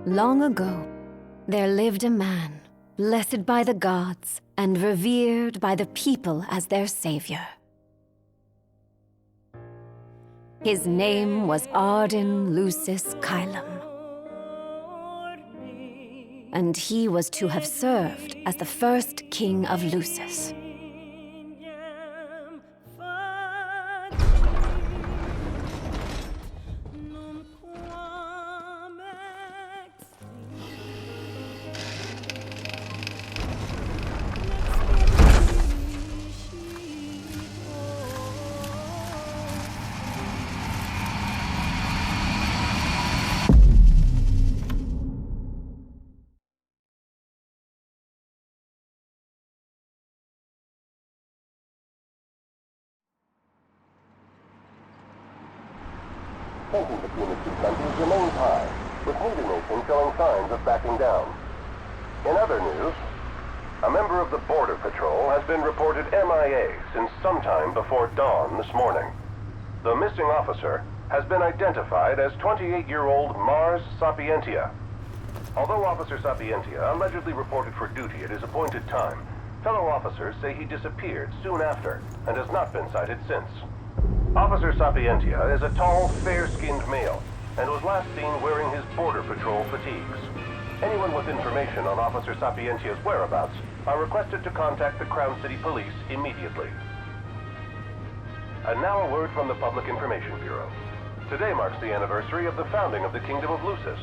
Long ago, there lived a man, blessed by the gods and revered by the people as their savior. His name was Ardyn Lucis Caelum, and he was to have served as the first king of Lucis. Tension between the two countries remains high, with neither nation showing signs of backing down. In other news, a member of the Border Patrol has been reported MIA since sometime before dawn this morning. The missing officer has been identified as 28-year-old Mars Sapientia. Although Officer Sapientia allegedly reported for duty at his appointed time, fellow officers say he disappeared soon after and has not been sighted since. Officer Sapientia is a tall, fair-skinned male and was last seen wearing his Border Patrol fatigues. Anyone with information on Officer Sapientia's whereabouts are requested to contact the Crown City Police immediately. And now a word from the Public Information Bureau. Today marks the anniversary of the founding of the Kingdom of Lucis.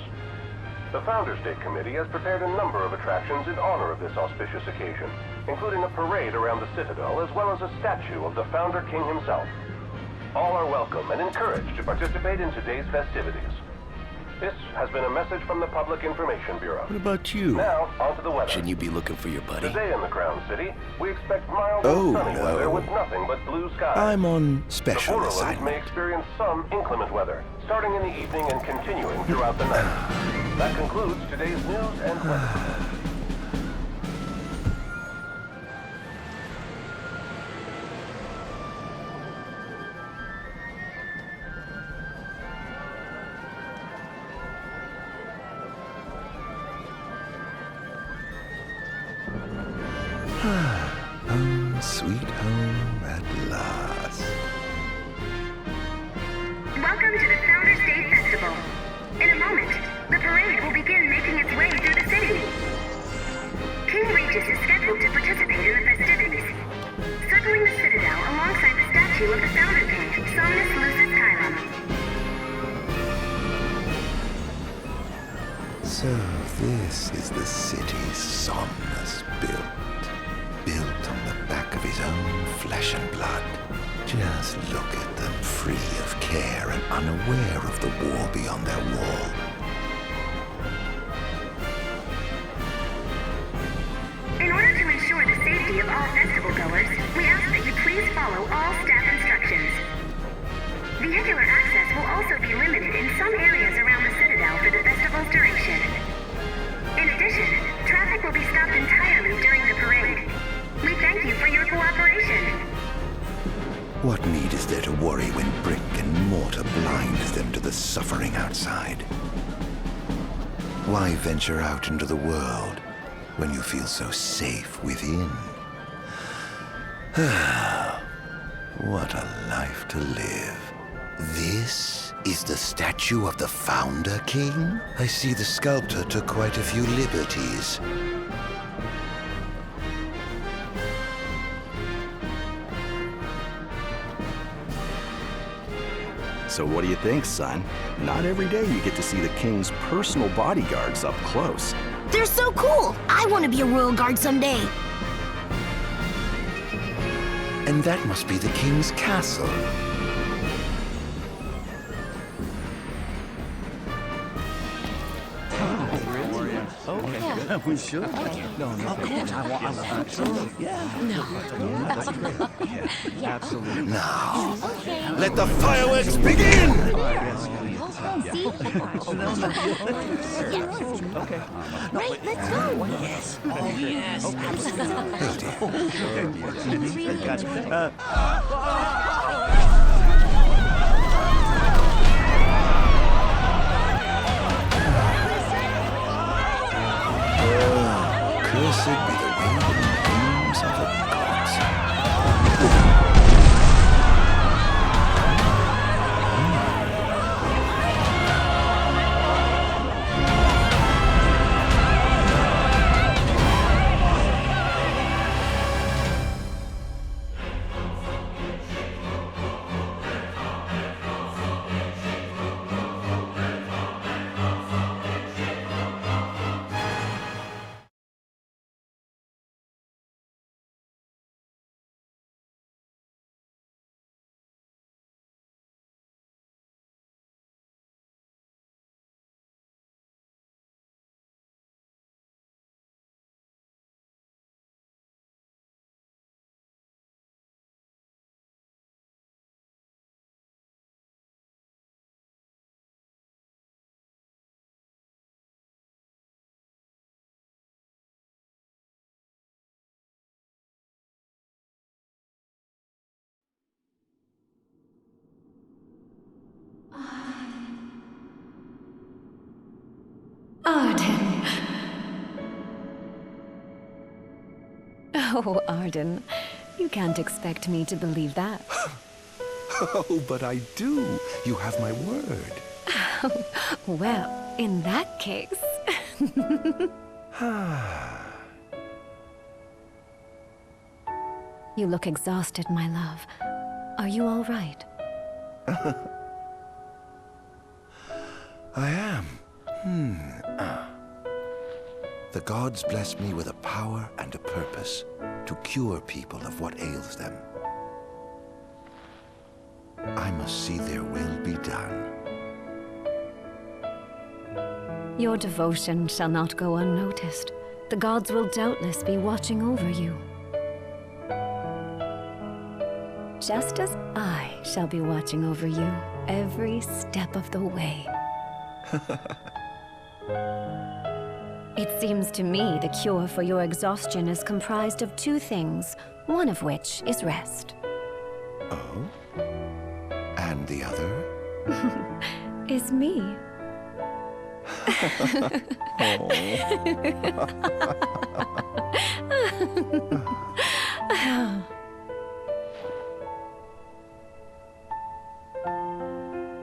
The Founders Day Committee has prepared a number of attractions in honor of this auspicious occasion, including a parade around the Citadel as well as a statue of the Founder King himself. All are welcome and encouraged to participate in today's festivities. This has been a message from the Public Information Bureau. What about you? Now, on to the weather. Shouldn't you be looking for your buddy? Today in the Crown City, we expect mild and sunny weather with nothing but blue skies. I'm on special the assignment. may experience some inclement weather, starting in the evening and continuing throughout the night. That concludes today's news and weather. Home, sweet home at last. Welcome to the Founders Day Festival. In a moment, the parade will begin making its way through the city. King Regis is scheduled to participate in the festivities, circling the Citadel alongside the statue of the Founder King, Somnus Lucis Caelum. So this is the city Somnus built on the back of his own flesh and blood. Just look at them, free of care and unaware of the war beyond their wall. In order to ensure the safety of all festival goers, we ask that you please follow all staff instructions. Vehicular access will also be limited in some areas around the Citadel for the festival's duration. In addition, traffic will be stopped entirely during the parade. We thank you for your cooperation. What need is there to worry when brick and mortar blinds them to the suffering outside? Why venture out into the world when you feel so safe within? What a life to live. This is the statue of the Founder King? I see the sculptor took quite a few liberties. So what do you think, son? Not every day you get to see the king's personal bodyguards up close. They're so cool! I want to be a royal guard someday. And that must be the king's castle. Okay. We should. Okay. No, of course. I want absolutely. Yeah. No. Absolutely. Now, let the fireworks begin! Okay. Right, let's go. Yes. Oh, yes. Absolutely. Blessed be the waving plumes of the gods. Ardyn. Oh, Ardyn. You can't expect me to believe that. Oh, but I do. You have my word. Well, in that case... You look exhausted, my love. Are you all right? I am. The gods bless me with a power and a purpose to cure people of what ails them. I must see their will be done. Your devotion shall not go unnoticed. The gods will doubtless be watching over you. Just as I shall be watching over you every step of the way. It seems to me the cure for your exhaustion is comprised of two things, one of which is rest. Oh? And the other? Is me.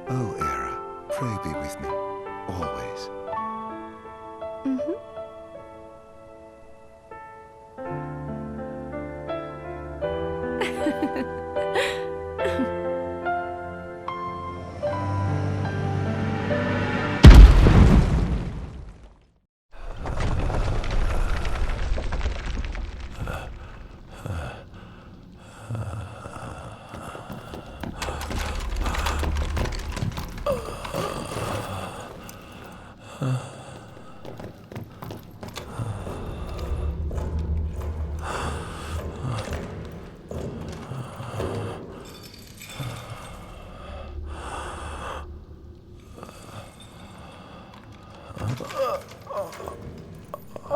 Oh, Era, pray be with me, always.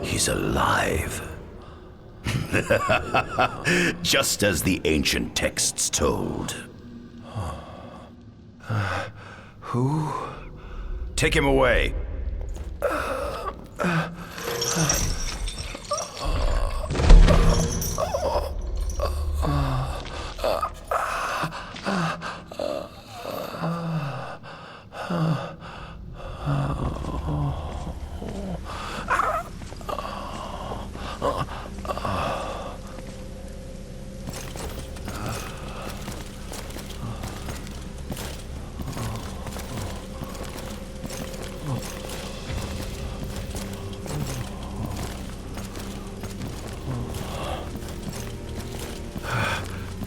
He's alive. Just as the ancient texts told. Who? Take him away.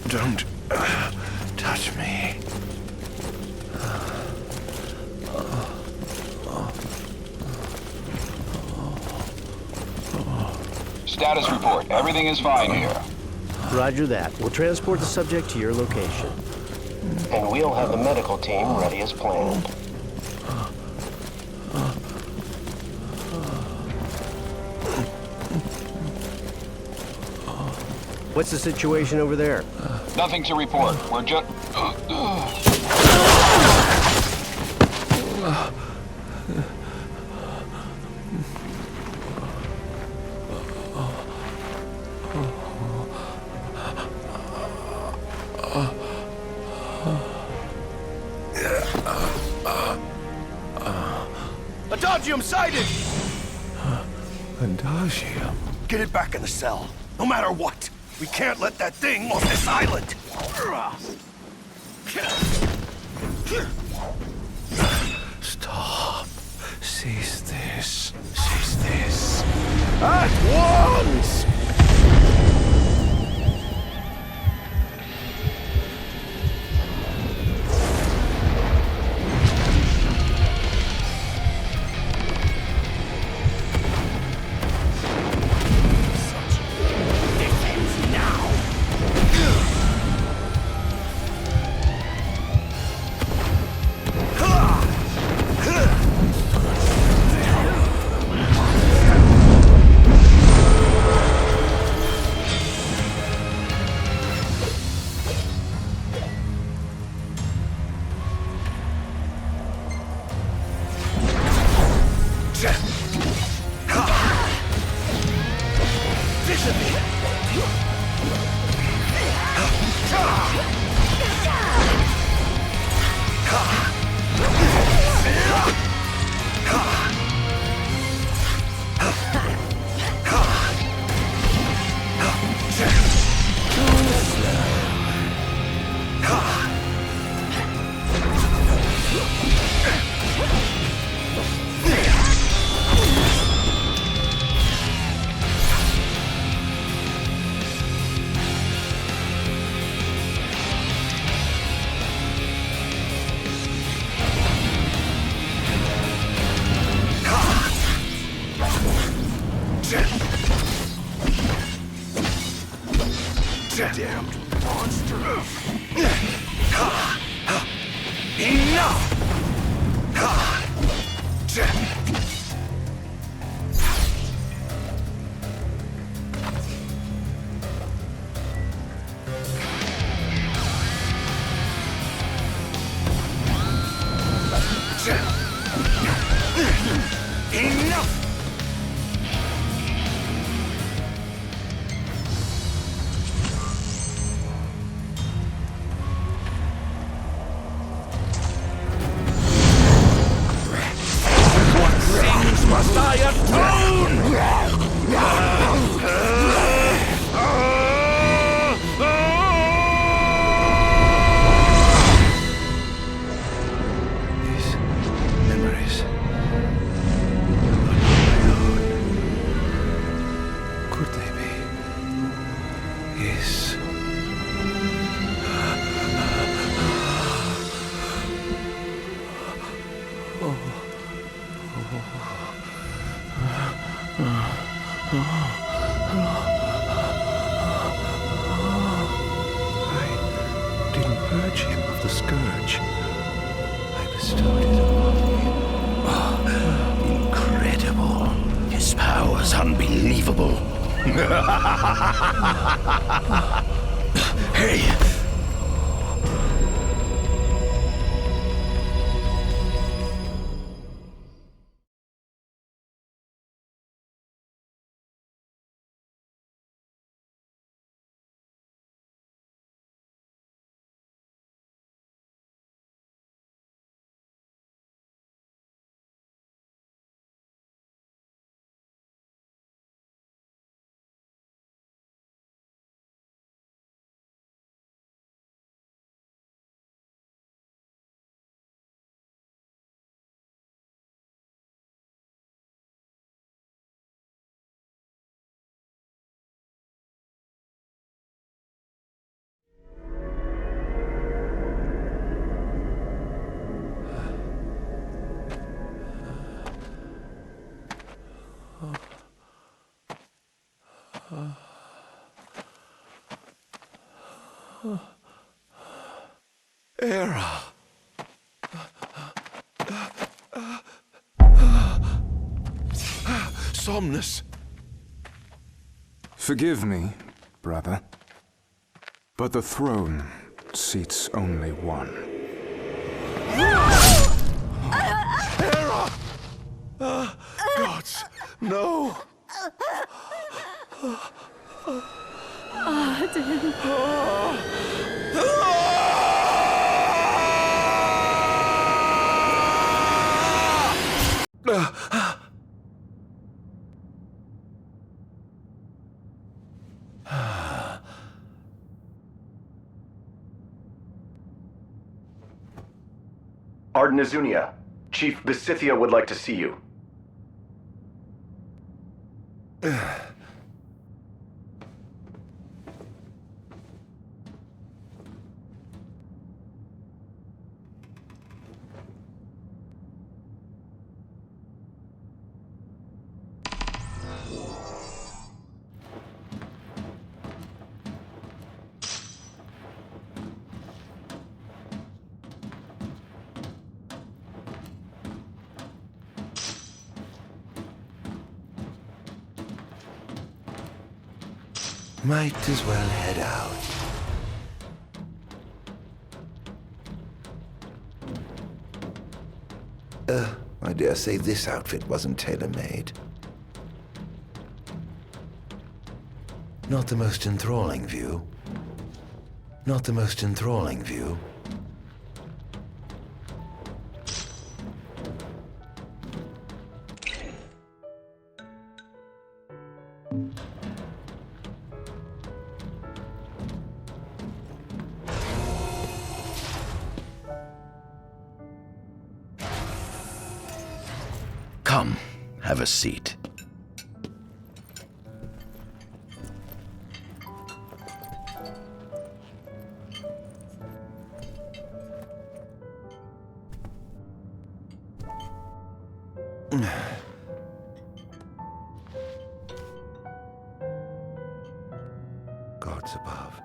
Don't touch me. Status report. Everything is fine here. Roger that. We'll transport the subject to your location. And we'll have the medical team ready as planned. What's the situation over there? Nothing to report. We're just... Adagium sighted! Adagium? Get it back in the cell, no matter what. We can't let that thing off this island! Stop. Cease this. Cease this. At once! Damned monster! Enough! Enough! Must I atone? These memories are not my own. Could they be? Yes. I didn't purge him of the scourge. I bestowed it upon him. Incredible. His power's unbelievable. Hey! Era. Somnus. Forgive me, brother, but the throne seats only one. Era! Gods, no! Ardyn. Ardyn Azunia, Chief Besithia would like to see you. Might as well head out. I dare say this outfit wasn't tailor-made. Not the most enthralling view. Not the most enthralling view. Come, have a seat. Gods above,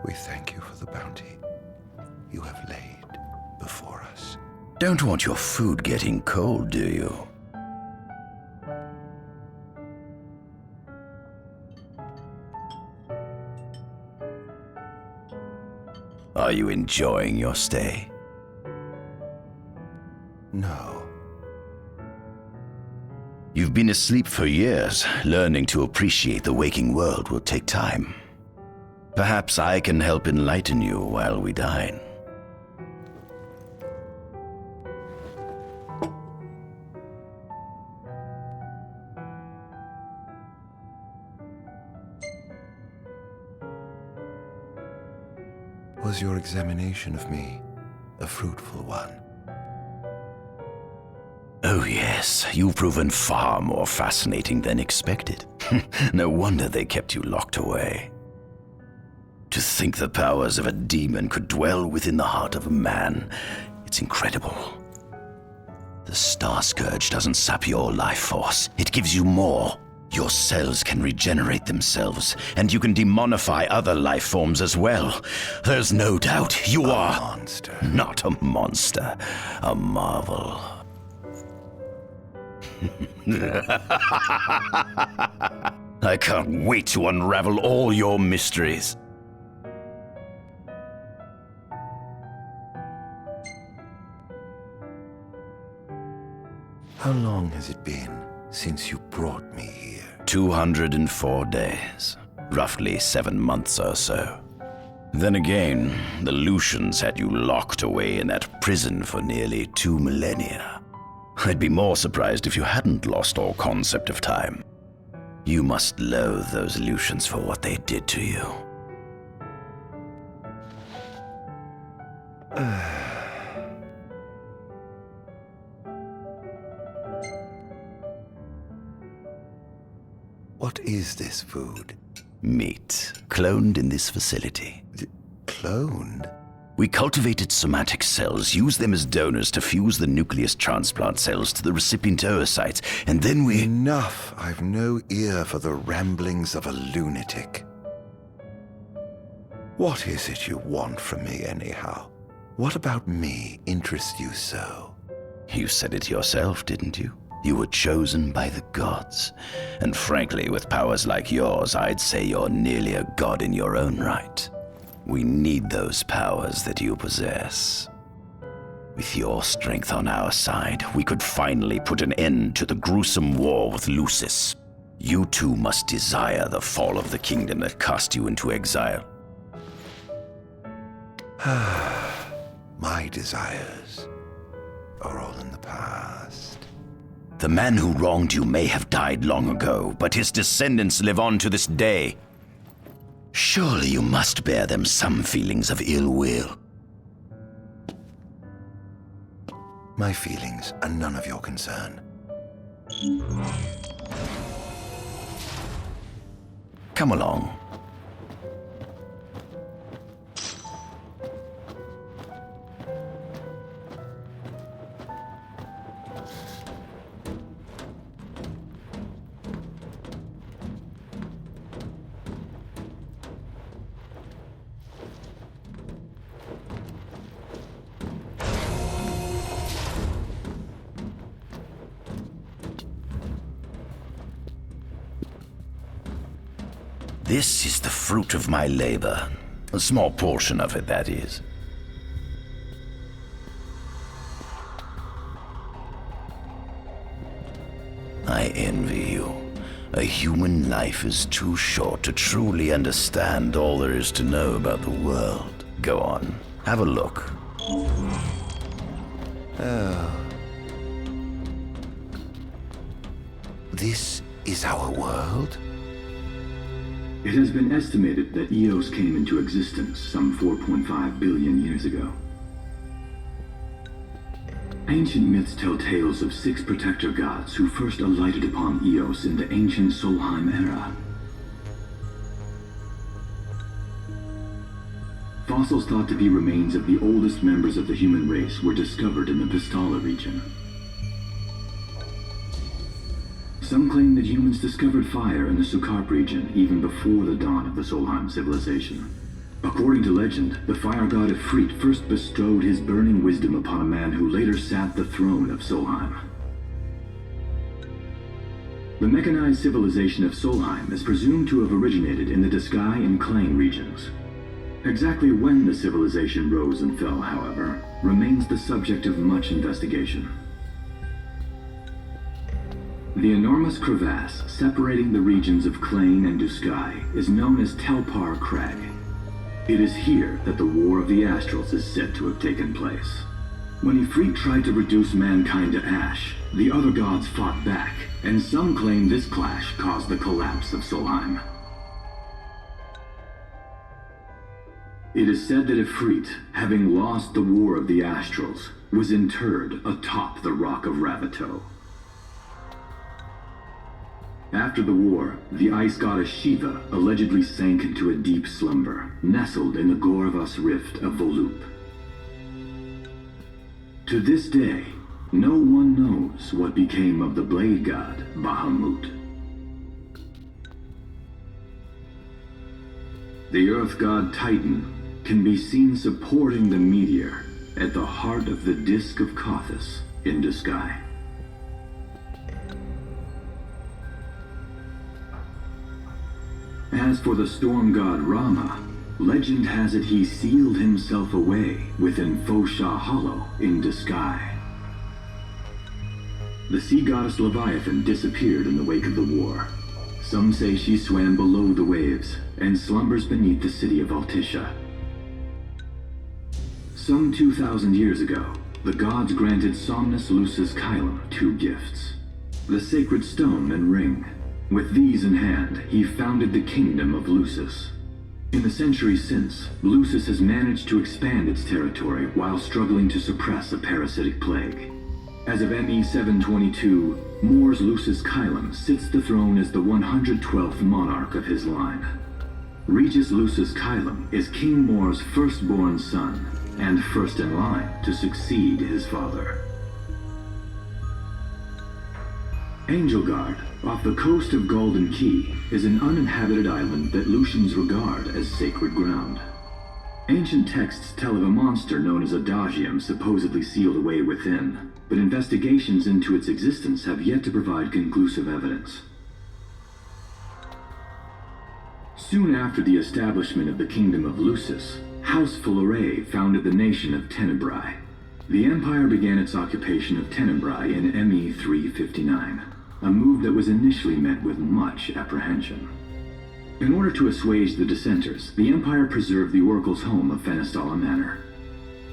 we thank you for the bounty you have laid before us. Don't want your food getting cold, do you? Are you enjoying your stay? No. You've been asleep for years. Learning to appreciate the waking world will take time. Perhaps I can help enlighten you while we dine. Was your examination of me a fruitful one? Oh yes, you've proven far more fascinating than expected. No wonder they kept you locked away. To think the powers of a demon could dwell within the heart of a man, it's incredible. The Star Scourge doesn't sap your life force, it gives you more. Your cells can regenerate themselves, and you can demonify other life forms as well. There's no doubt you are... monster. Not a monster, a marvel. I can't wait to unravel all your mysteries. How long has it been since you brought me here? 204 days. Roughly 7 months or so. Then again, the Lucians had you locked away in that prison for nearly 2 millennia. I'd be more surprised if you hadn't lost all concept of time. You must loathe those Lucians for what they did to you. What is this food? Meat, cloned in this facility. Cloned? We cultivated somatic cells, used them as donors to fuse the nucleus transplant cells to the recipient oocytes, and then we... Enough! I've no ear for the ramblings of a lunatic. What is it you want from me, anyhow? What about me interests you so? You said it yourself, didn't you? You were chosen by the gods. And frankly, with powers like yours, I'd say you're nearly a god in your own right. We need those powers that you possess. With your strength on our side, we could finally put an end to the gruesome war with Lucis. You too must desire the fall of the kingdom that cast you into exile. My desires are all in the past. The man who wronged you may have died long ago, but his descendants live on to this day. Surely you must bear them some feelings of ill will. My feelings are none of your concern. Come along. This is the fruit of my labor. A small portion of it, that is. I envy you. A human life is too short to truly understand all there is to know about the world. Go on, have a look. Oh. This is our world? It has been estimated that Eos came into existence some 4.5 billion years ago. Ancient myths tell tales of 6 protector gods who first alighted upon Eos in the ancient Solheim era. Fossils thought to be remains of the oldest members of the human race were discovered in the Pistala region. Some claim that humans discovered fire in the Sukarp region even before the dawn of the Solheim civilization. According to legend, the fire god Ifrit first bestowed his burning wisdom upon a man who later sat the throne of Solheim. The mechanized civilization of Solheim is presumed to have originated in the Diskai and Klang regions. Exactly when the civilization rose and fell, however, remains the subject of much investigation. The enormous crevasse separating the regions of Klain and Duskai is known as Telpar Crag. It is here that the War of the Astrals is said to have taken place. When Ifrit tried to reduce mankind to ash, the other gods fought back, and some claim this clash caused the collapse of Solheim. It is said that Ifrit, having lost the War of the Astrals, was interred atop the Rock of Ravito. After the war, the ice goddess Shiva allegedly sank into a deep slumber, nestled in the Goravas rift of Volup. To this day, no one knows what became of the blade god Bahamut. The earth god Titan can be seen supporting the meteor at the heart of the disk of Kothis in Duskai. As for the storm god Rama, legend has it he sealed himself away within Fosha Hollow in Duskai. The sea goddess Leviathan disappeared in the wake of the war. Some say she swam below the waves and slumbers beneath the city of Altisha. Some 2,000 years ago, the gods granted Somnus Lucis Caelum 2 gifts: the sacred stone and ring. With these in hand, he founded the kingdom of Lucis. In the centuries since, Lucis has managed to expand its territory while struggling to suppress a parasitic plague. As of ME 722, Mor's Lucis Caelum sits the throne as the 112th monarch of his line. Regis Lucis Caelum is King Mor's firstborn son, and first in line to succeed his father. Angelgard, off the coast of Golden Key, is an uninhabited island that Lucians regard as sacred ground. Ancient texts tell of a monster known as Adagium supposedly sealed away within, but investigations into its existence have yet to provide conclusive evidence. Soon after the establishment of the Kingdom of Lucis, House Fleuret founded the nation of Tenebrae. The Empire began its occupation of Tenebrae in ME 359. A move that was initially met with much apprehension. In order to assuage the dissenters, the Empire preserved the Oracle's home of Fenestala Manor.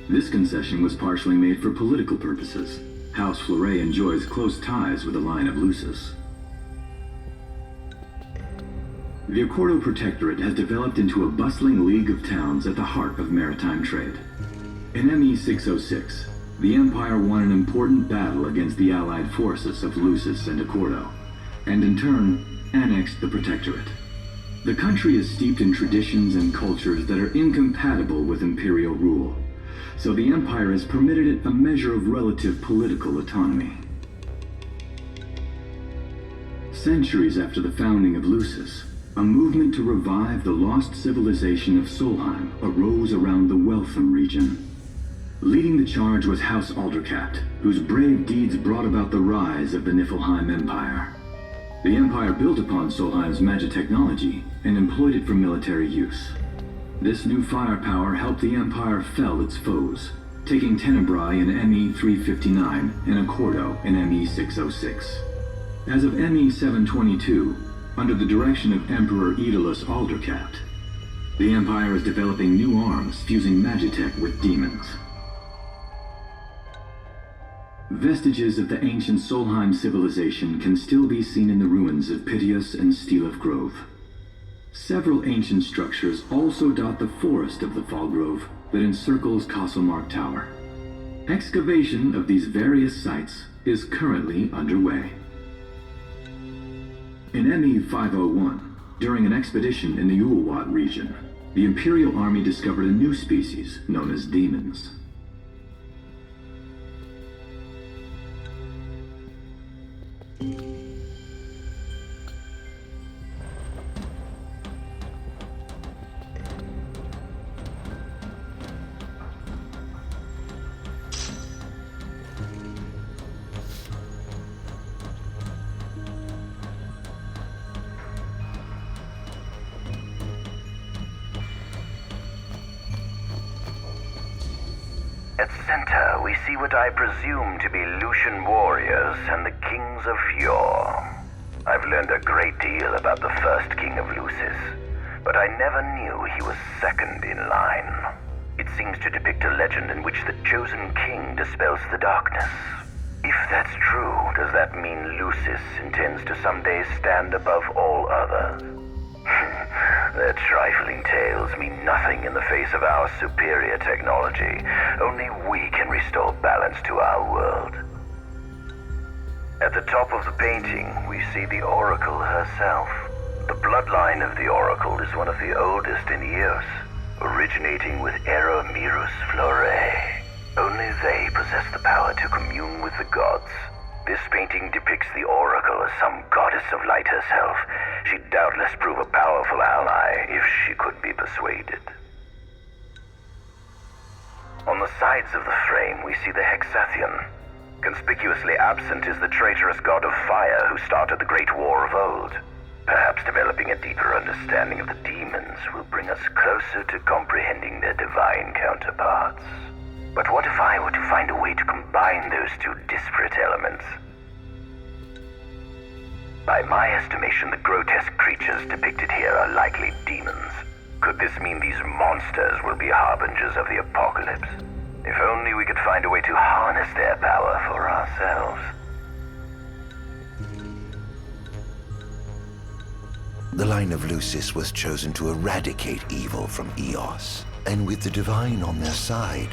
This concession was partially made for political purposes. House Fleuret enjoys close ties with the line of Lucis. the Accordo Protectorate has developed into a bustling league of towns at the heart of maritime trade. In ME-606, the Empire won an important battle against the allied forces of Lucis and Accordo, and in turn, annexed the Protectorate. The country is steeped in traditions and cultures that are incompatible with Imperial rule, so the Empire has permitted it a measure of relative political autonomy. Centuries after the founding of Lucis, a movement to revive the lost civilization of Solheim arose around the Weltham region. Leading the charge was House Aldercat, whose brave deeds brought about the rise of the Niflheim Empire. The Empire built upon Solheim's magic technology and employed it for military use. This new firepower helped the Empire fell its foes, taking Tenebrae in ME-359 and Accordo in ME-606. As of ME-722, under the direction of Emperor Aedalus Aldercat, the Empire is developing new arms fusing magitech with demons. Vestiges of the ancient Solheim civilization can still be seen in the ruins of Piteous and Steelif Grove. Several ancient structures also dot the forest of the Fallgrove that encircles Castlemark Tower. Excavation of these various sites is currently underway. In ME-501, during an expedition in the Ulwat region, the Imperial Army discovered a new species known as demons. At center, we see what I presume to be Lucian warriors and the kings of yore. I've learned a great deal about the first king of Lucis, but I never knew he was second in line. It seems to depict a legend in which the chosen king dispels the darkness. If that's true, does that mean Lucis intends to someday stand above all others? Their trifling tales mean nothing in the face of our superior technology. Only we can restore balance to our world. At the top of the painting, we see the Oracle herself. The bloodline of the Oracle is one of the oldest in Eos, originating with Noctis Fleuret. Only they possess the power to commune with the gods. This painting depicts the Oracle as some goddess of light herself. She'd doubtless prove a powerful ally if she could be persuaded. On the sides of the frame, we see the Hexathian. Conspicuously absent is the traitorous god of fire who started the Great War of old. Perhaps developing a deeper understanding of the demons will bring us closer to comprehending their divine counterparts. But what if I were to find a way to combine those two disparate elements? By my estimation, the grotesque creatures depicted here are likely demons. Could this mean these monsters will be harbingers of the apocalypse? If only we could find a way to harness their power for ourselves. The line of Lucis was chosen to eradicate evil from Eos, and with the divine on their side,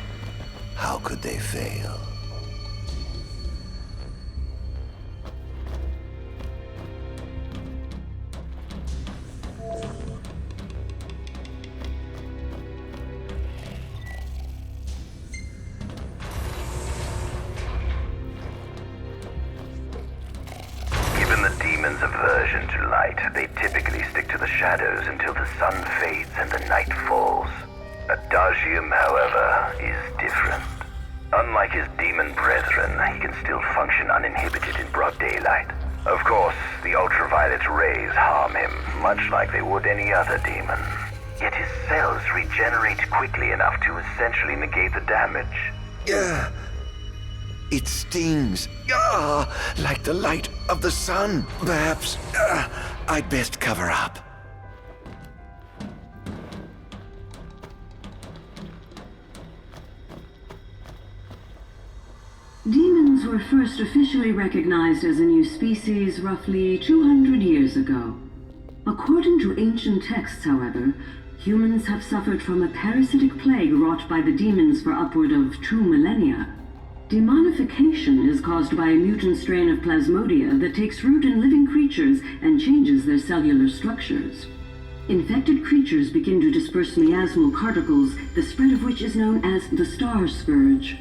how could they fail? Given the demon's aversion to light, they typically stick to the shadows until the sun fades and the night falls. Adagium, however, is different. Unlike his demon brethren, he can still function uninhibited in broad daylight. Of course, the ultraviolet rays harm him, much like they would any other demon. Yet his cells regenerate quickly enough to essentially negate the damage. It stings, like the light of the sun. Perhaps, I'd best cover up. Demons were first officially recognized as a new species roughly 200 years ago. According According to ancient texts, however, humans have suffered from a parasitic plague wrought by the demons for upward of 2 millennia. Demonification is caused by a mutant strain of plasmodia that takes root in living creatures and changes their cellular structures. Infected creatures begin to disperse miasmal particles, the spread of which is known as the Star Scourge.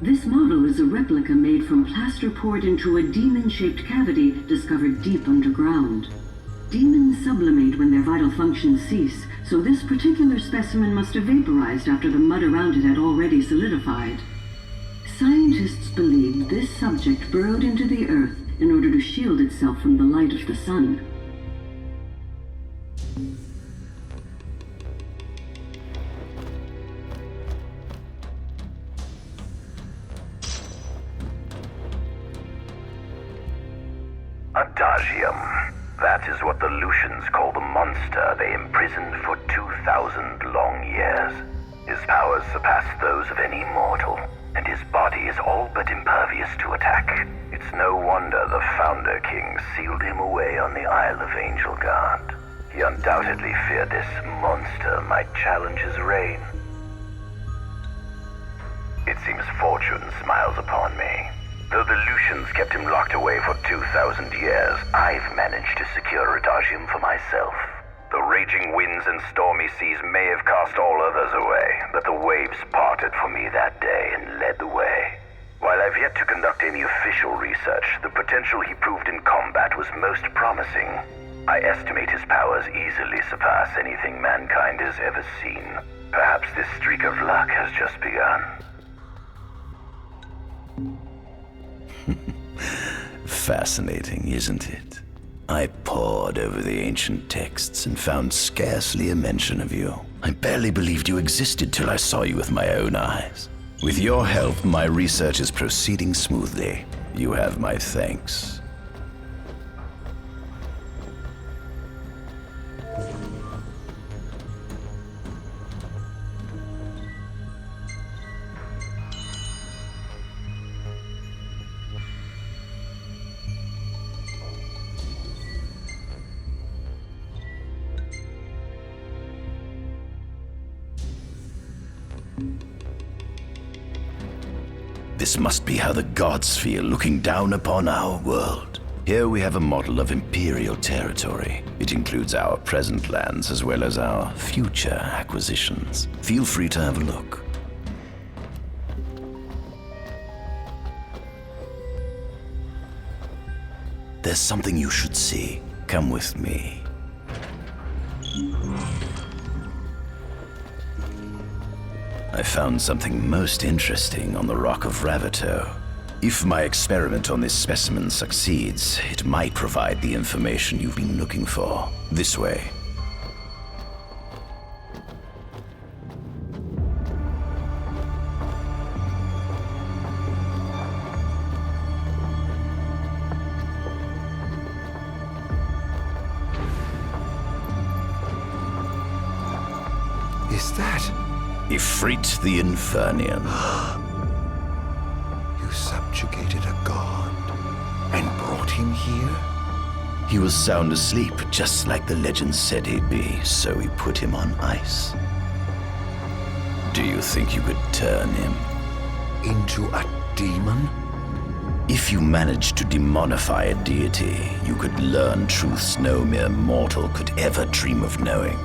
This model is a replica made from plaster poured into a demon-shaped cavity discovered deep underground. Demons sublimate when their vital functions cease, so this particular specimen must have vaporized after the mud around it had already solidified. Scientists believe this subject burrowed into the earth in order to shield itself from the light of the sun. Adagium. That is what the Lucians call the monster they imprisoned for 2,000 long years. His powers surpass those of any mortal, and his body is all but impervious to attack. It's no wonder the Founder King sealed him away on the Isle of Angel Guard. He undoubtedly feared this monster might challenge his reign. It seems fortune smiles upon me. Though the Lucians kept him locked away for 2,000 years, I've managed to secure Adagium for myself. The raging winds and stormy seas may have cast all others away, but the waves parted for me that day and led the way. While I've yet to conduct any official research, the potential he proved in combat was most promising. I estimate his powers easily surpass anything mankind has ever seen. Perhaps this streak of luck has just begun. Fascinating, isn't it? I pored over the ancient texts and found scarcely a mention of you. I barely believed you existed till I saw you with my own eyes. With your help, my research is proceeding smoothly. You have my thanks. This must be how the gods feel looking down upon our world. Here we have a model of Imperial territory. It includes our present lands as well as our future acquisitions. Feel free to have a look. There's something you should see. Come with me. I found something most interesting on the Rock of Ravito. If my experiment on this specimen succeeds, it might provide the information you've been looking for. This way. Is that? Ifrit the Infernian. You subjugated a god and brought him here? He was sound asleep, just like the legend said he'd be, so we put him on ice. Do you think you could turn him into a demon? If you managed to demonify a deity, you could learn truths no mere mortal could ever dream of knowing.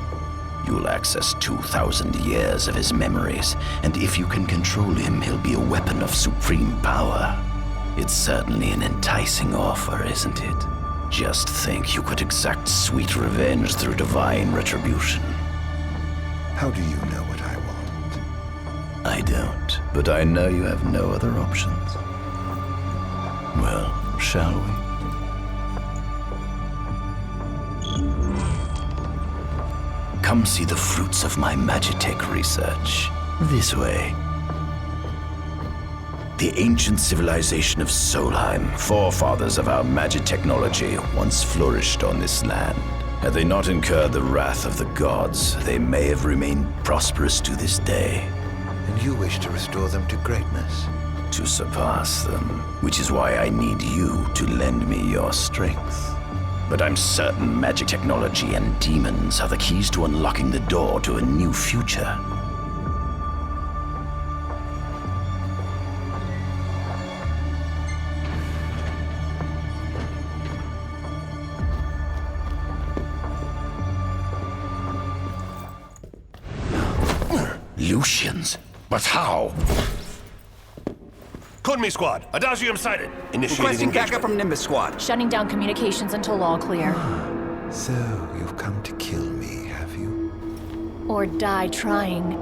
You'll access 2,000 years of his memories, and if you can control him, he'll be a weapon of supreme power. It's certainly an enticing offer, isn't it? Just think you could exact sweet revenge through divine retribution. How do you know what I want? I don't, but I know you have no other options. Well, shall we? Come see the fruits of my Magitech research. This way. The ancient civilization of Solheim, forefathers of our magic technology, once flourished on this land. Had they not incurred the wrath of the gods, they may have remained prosperous to this day. And you wish to restore them to greatness? To surpass them, which is why I need you to lend me your strength. but I'm certain magic technology and demons are the keys to unlocking the door to a new future. Lucians? But how? Kunmi Squad, Adagium sighted. Initiating Requesting engagement. backup from Nimbus Squad. Shutting down communications until all clear. So, you've come to kill me, have you? Or die trying.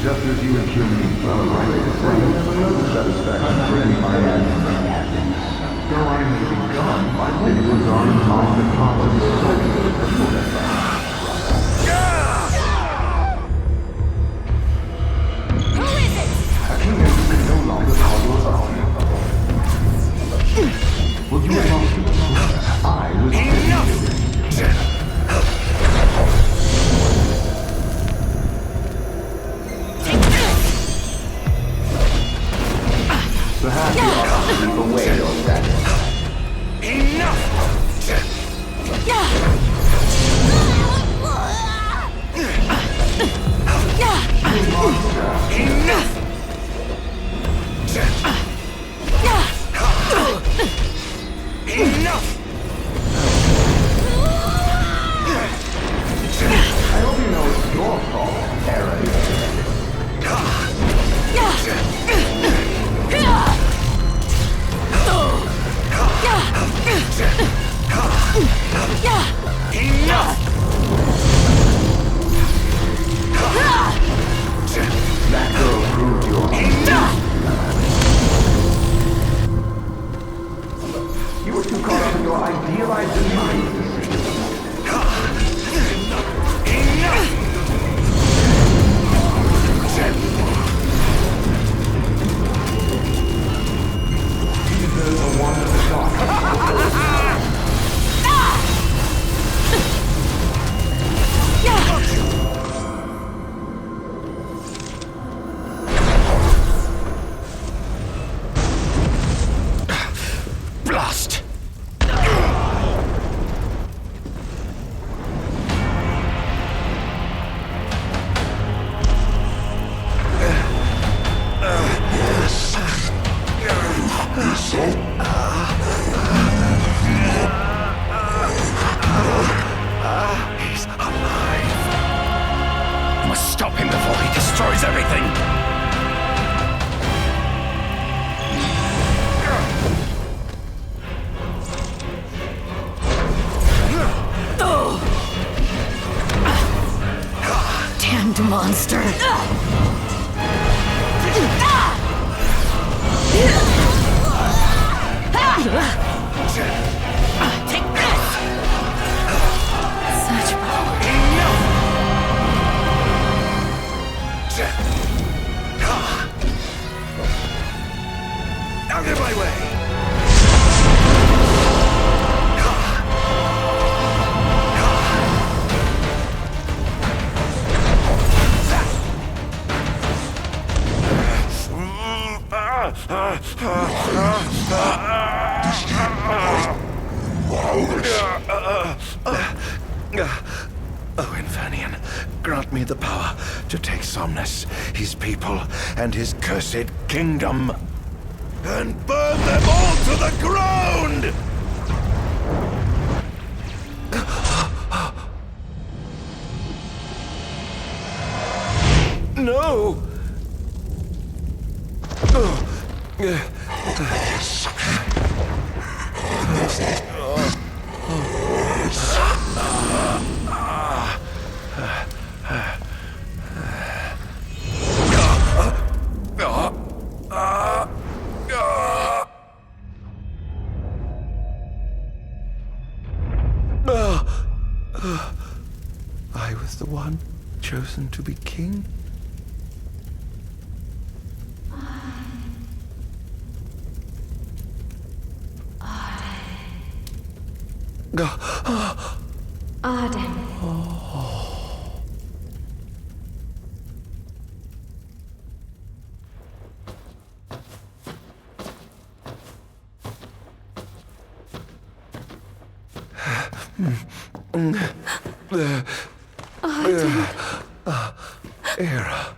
Just as you accuse me of right to say, no satisfaction for any my actions. Though I may be gone, my videos are in mind the common soul. No longer call your own. Will you adopt me? I will Take this! Perhaps you ought to keep away your status. Enough! Enough! Enough! I hope you know it's your fault, Aaron. Enough! That girl proved your You were too caught up in your idealized mind. Blast! He's alive. I must stop him before he destroys everything. Damned monster! Take this! Such power. Out of my way! Oh, Infernian, grant me the power to take Somnus, his people, and his cursed kingdom, And burn them all to the ground! No! I was the one chosen to be king? Ardyn. Era.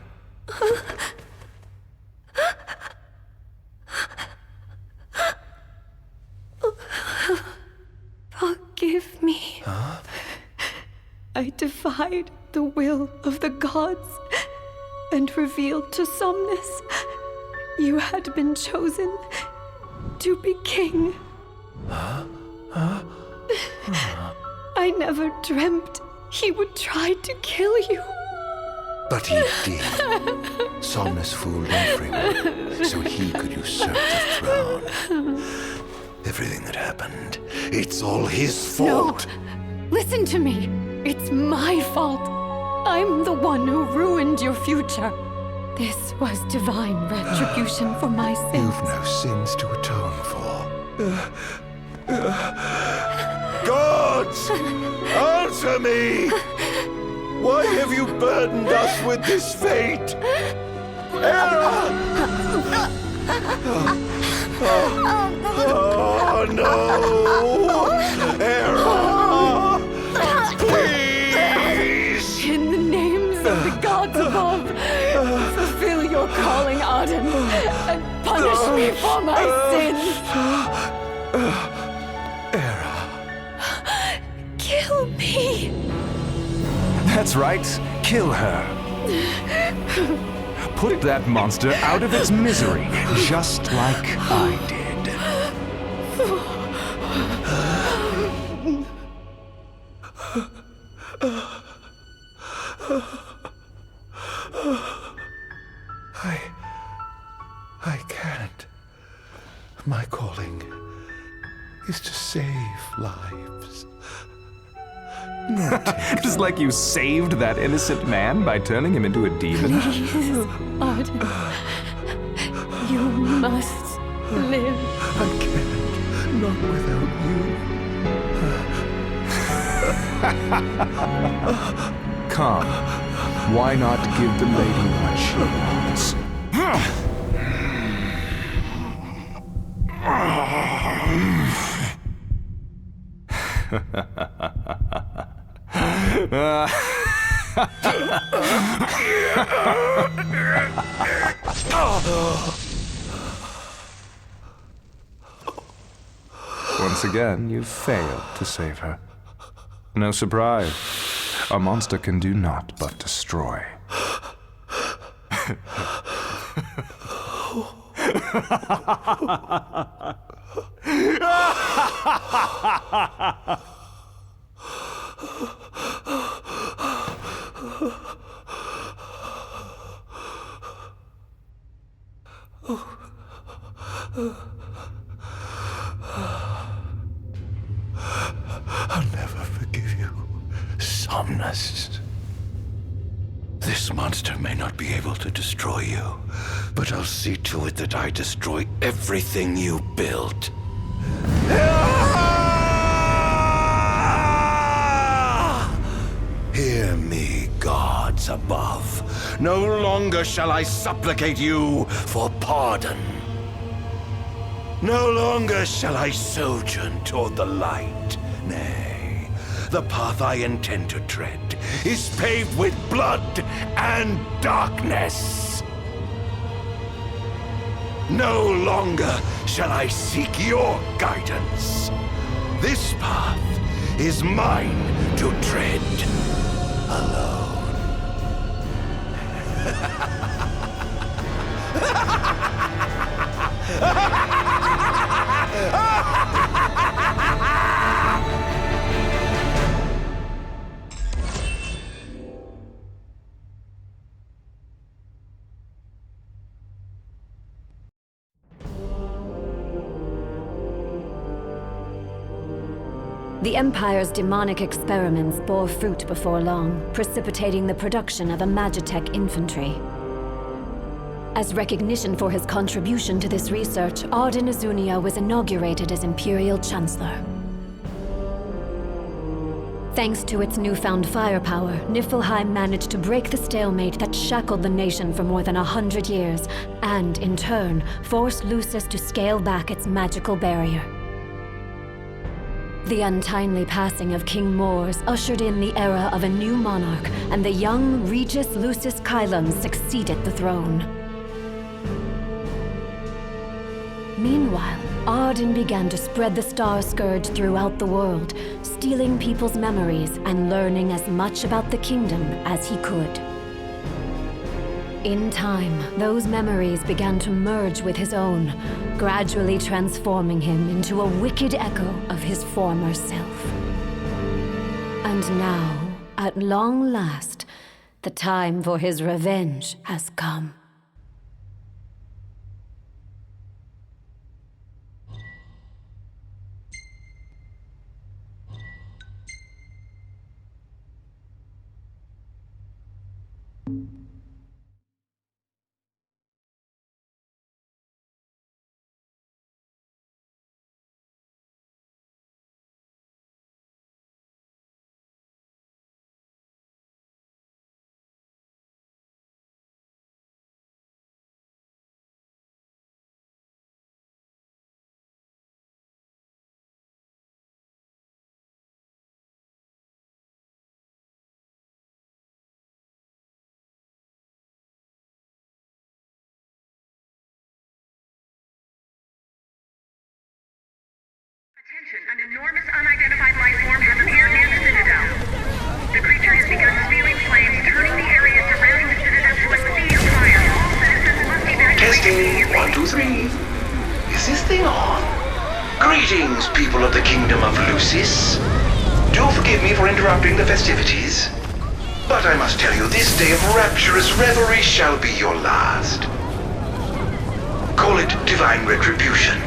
Forgive me. Huh? I defied the will of the gods and revealed to Somnus you had been chosen to be king. Huh? I never dreamt he would try to kill you. But he did. Somnus fooled everyone so he could usurp the throne. Everything that happened, it's all his fault. No! Listen to me. It's my fault. I'm the one who ruined your future. This was divine retribution for my sins. You've no sins to atone for. Gods! Answer me! Why have you burdened us with this fate? Era! Oh no! Era! Please! In the names of the gods above, fulfill your calling, Ardyn, and punish me for my sins. Era. Kill me. That's right. Kill her. Put that monster out of its misery, just like I did. I can't. My calling is to save lives. Just like you saved that innocent man by turning him into a demon. Please, Ardyn. You must live. I can't. Not without you. Come. Why not give the lady what she wants? Once again, you've failed to save her. No surprise. A monster can do naught but destroy. I'll never forgive you, Somnus. This monster may not be able to destroy you, but I'll see to it that I destroy everything you built. Hear me, gods above. No longer shall I supplicate you for pardon. No longer shall I sojourn toward the light. Nay, the path I intend to tread is paved with blood and darkness. No longer shall I seek your guidance. This path is mine to tread alone. The Empire's demonic experiments bore fruit before long, precipitating the production of a Magitech infantry. As recognition for his contribution to this research, Ardyn Azunia was inaugurated as Imperial Chancellor. Thanks to its newfound firepower, Niflheim managed to break the stalemate that shackled the nation for more than 100 years, and, in turn, forced Lucis to scale back its magical barrier. The untimely passing of King Mors ushered in the era of a new monarch, and the young Regis Lucis Caelum succeeded the throne. Meanwhile, Ardyn began to spread the Star Scourge throughout the world, stealing people's memories and learning as much about the kingdom as he could. In time, those memories began to merge with his own, gradually transforming him into a wicked echo of his former self. And now, at long last, the time for his revenge has come. Attention, an enormous unidentified life form has appeared near the Citadel. The creature has begun spewing flames, turning the area surrounding the Citadel to a sea of fire. All citizens must evacuate Testing, immediately. 1, 2, 3. Is this thing on? Greetings, people of the Kingdom of Lucis. Do forgive me for interrupting the festivities, but I must tell you, this day of rapturous revelry shall be your last. Call it divine retribution.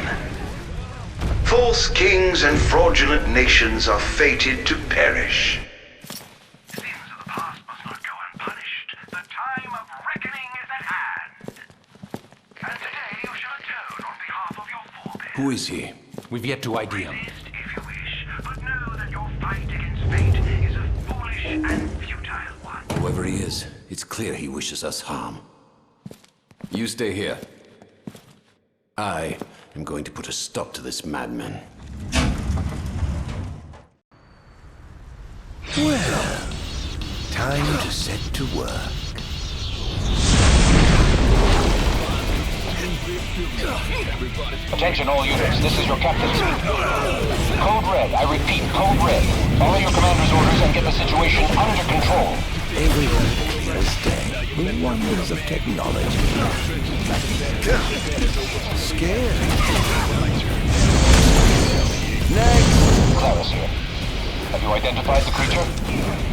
False kings and fraudulent nations are fated to perish. Sins of the past must not go unpunished. The time of reckoning is at hand. And today you shall atone on behalf of your forebears. Who is he? We've yet to ID him. Resist if you wish, but know that your fight against fate is a foolish and futile one. Whoever he is, it's clear he wishes us harm. You stay here. I am going to put a stop to this madman. Well, time to set to work. Attention all units, this is your captain speaking. Code Red, I repeat, Code Red. Follow your commander's orders and get the situation under control. Everyone clear as day. The wonders of technology. Scary. Next! Claris here. Have you identified the creature?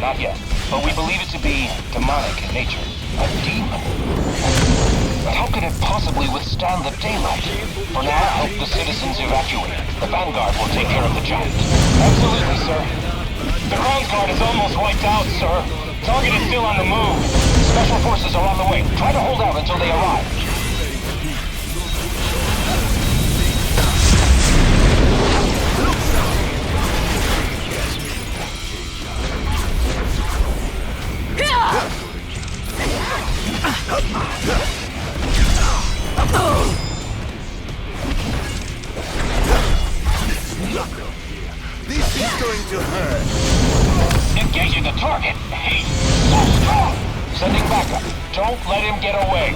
Not yet, but we believe it to be demonic in nature. A demon. But how could it possibly withstand the daylight? For now, help the citizens evacuate. The Vanguard will take care of the giant. Absolutely, sir. The ground guard is almost wiped out, sir. Target is still on the move. Special forces are on the way. Try to hold out until they arrive. This is going to hurt. Engaging the target. He's so strong. Sending backup. Don't let him get away.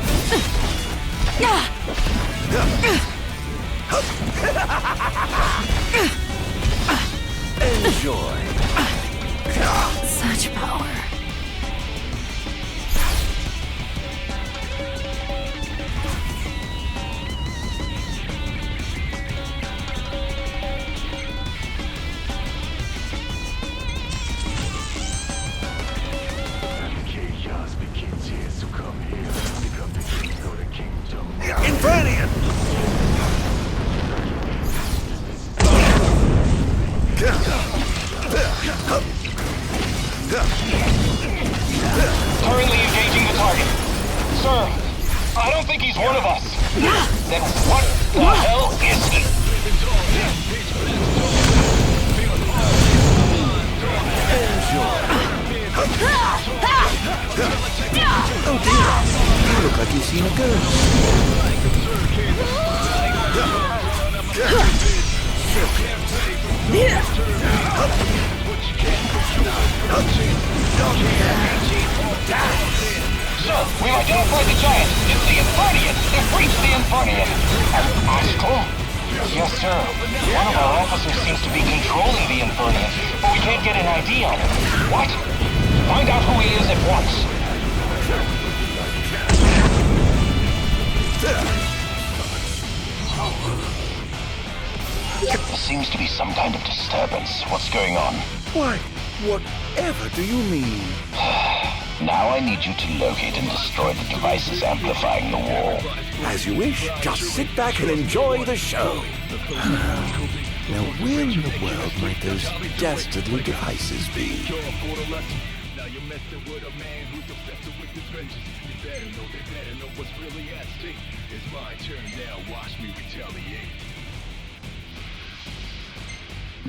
Enjoy. Such power. Infernian! We've identified the giant. It's the Infernian. They've reached the Infernian. An astral? Yes, sir. One of our officers seems to be controlling the Infernian, but we can't get an ID on him. What? Find out who he is at once. There seems to be some kind of disturbance. What's going on? Why, whatever do you mean? Now I need you to locate and destroy the devices amplifying the wall. As you wish. Just sit back and enjoy the show. Now, where in the world might those dastardly devices be?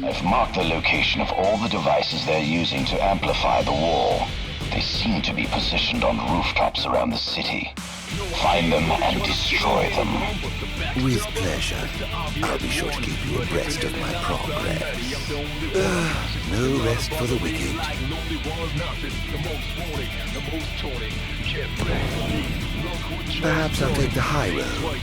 I've marked the location of all the devices they're using to amplify the wall. They seem to be positioned on rooftops around the city. Find them and destroy them. With pleasure. I'll be sure to keep you abreast of my progress. No rest for the wicked. Perhaps I'll take the high road.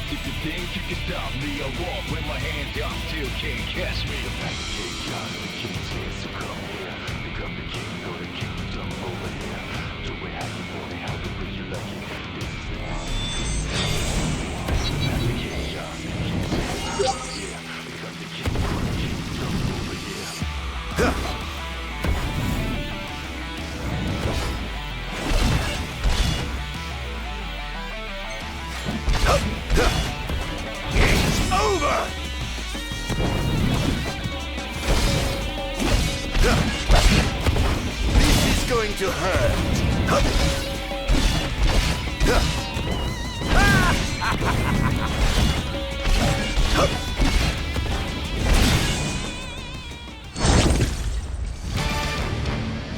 It's over! This is going to hurt.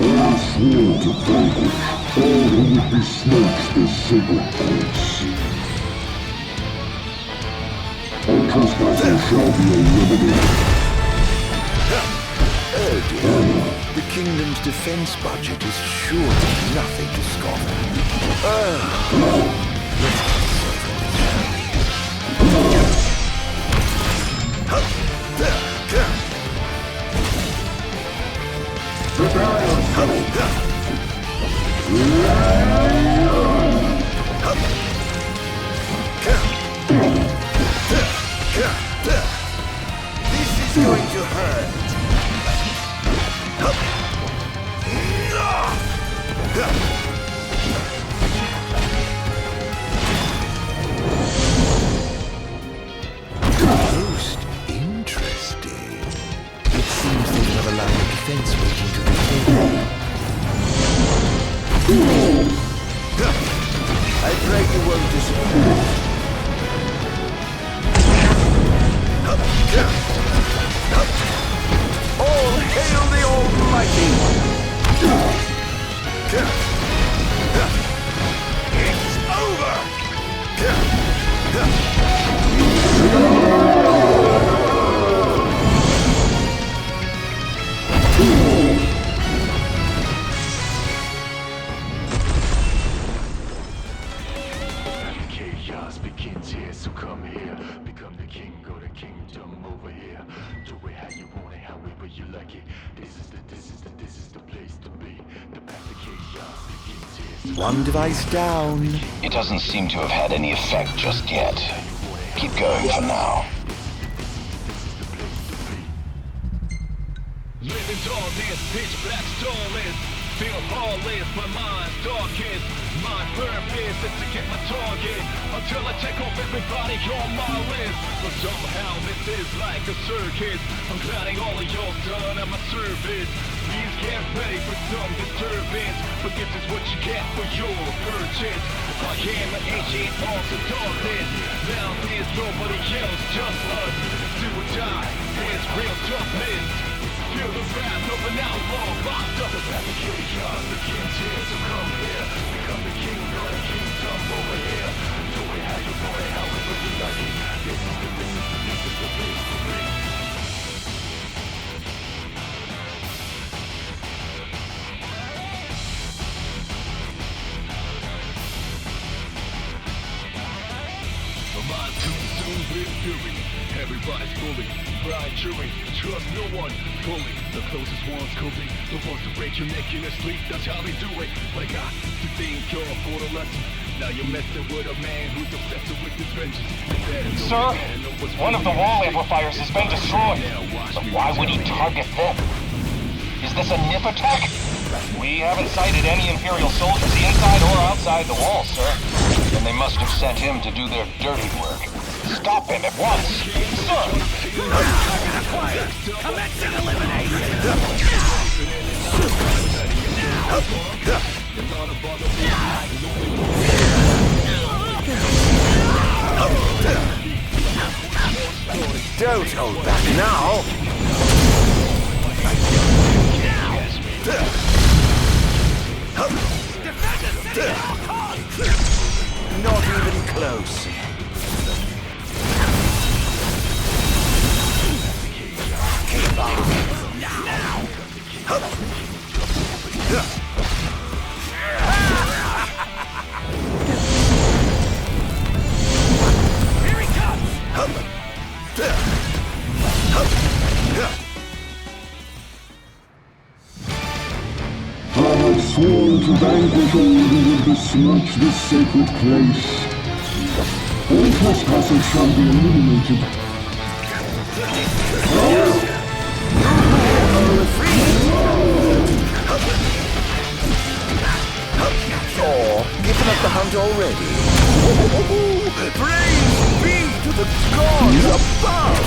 I swore to vanquish all who would besmirch the sacred place. All trespassers shall be eliminated. Oh dear. The kingdom's defense budget is surely nothing to scoff at. This is going to hurt. Most interesting. It seems they have a line of defense waiting to be taken. I pray you won't disappoint. All hail the Almighty! It's over! Chaos begins here, so come here. Become the king, go to kingdom over here. Do it how you want it, however you like it. This is the place to be. The path to chaos begins here. One device down. It doesn't seem to have had any effect just yet. Keep going for now. Living darkness, pitch black starless. Feel heartless, my mind's darkest. My purpose is to get my target until I check off everybody on my list. But somehow this is like a circus. I'm glad all of y'all done at my service. Please get ready for some disturbance, but this is what you get for your purchase. I am an ancient of the darkness. Now there's nobody else, just us. Do or die, there's real toughness. Feel the wrath of an outlaw locked up. The path of chaos, the king's here, so come here. Become the king of the kingdom over here. Do it how you want it, however you like it. This is the place to be. everybody's bully. Blind jury, trust no one fully. The closest ones could be the ones to break your neck in your sleep. That's how they do it. But I got to think you're for the lesson. Now you're messing with a man who's obsessed with his vengeance. Sir, one of the wall amplifiers has been destroyed. So why would he target them? Is this a NIF attack? We haven't sighted any Imperial soldiers inside or outside the wall, sir. Then they must have sent him to do their dirty work. Stop him at once, sir! Commencing elimination! Don't hold back now! Not even close. Keep on. Now. Here he comes! I have sworn to vanquish all who would besmirch this sacred place. All trespassers shall be eliminated. Or given up the hunt already. Praise be to the gods above!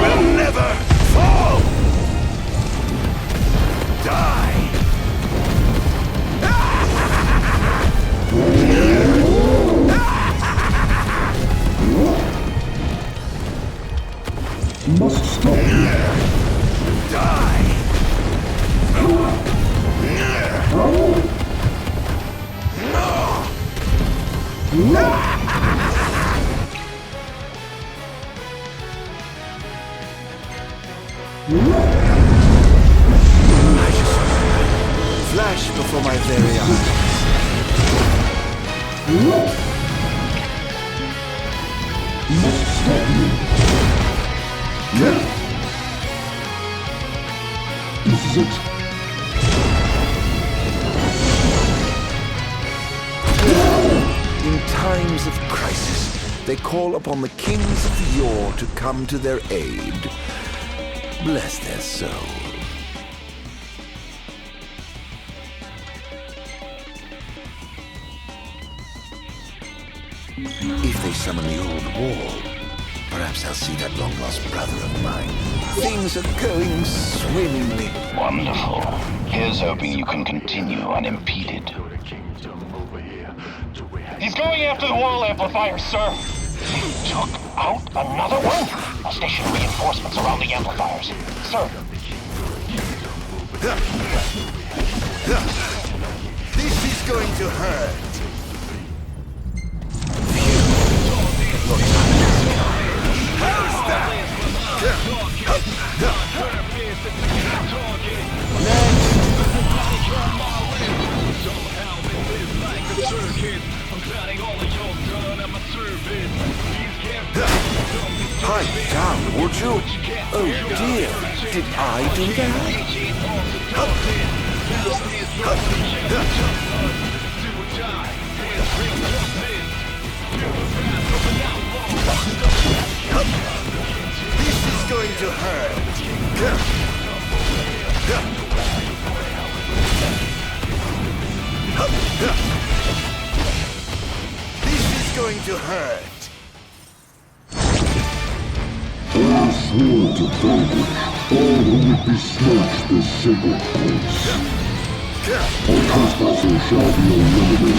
Will never fall! Die! Must stop you. Die! Flash before my very eyes. Must stop you. This is it. In times of crisis, they call upon the kings of yore to come to their aid. Bless their soul. If they summon the old wall, perhaps I'll see that long-lost brother of mine. Things are going swimmingly. Wonderful. Here's hoping you can continue unimpeded. He's going after the wall amplifiers, sir. He took out another one? I'll station reinforcements around the amplifiers. Sir. This is going to hurt. How's that? Pipe down, would you? Oh dear, did I do that? This is going to hurt. This is going to hurt. I swore to vanquish all who would besmirch the sacred place. All trespassers shall be eliminated.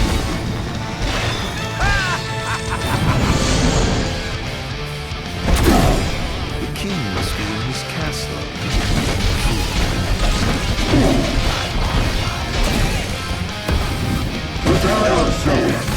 The king must be in his castle. Prepare yourself.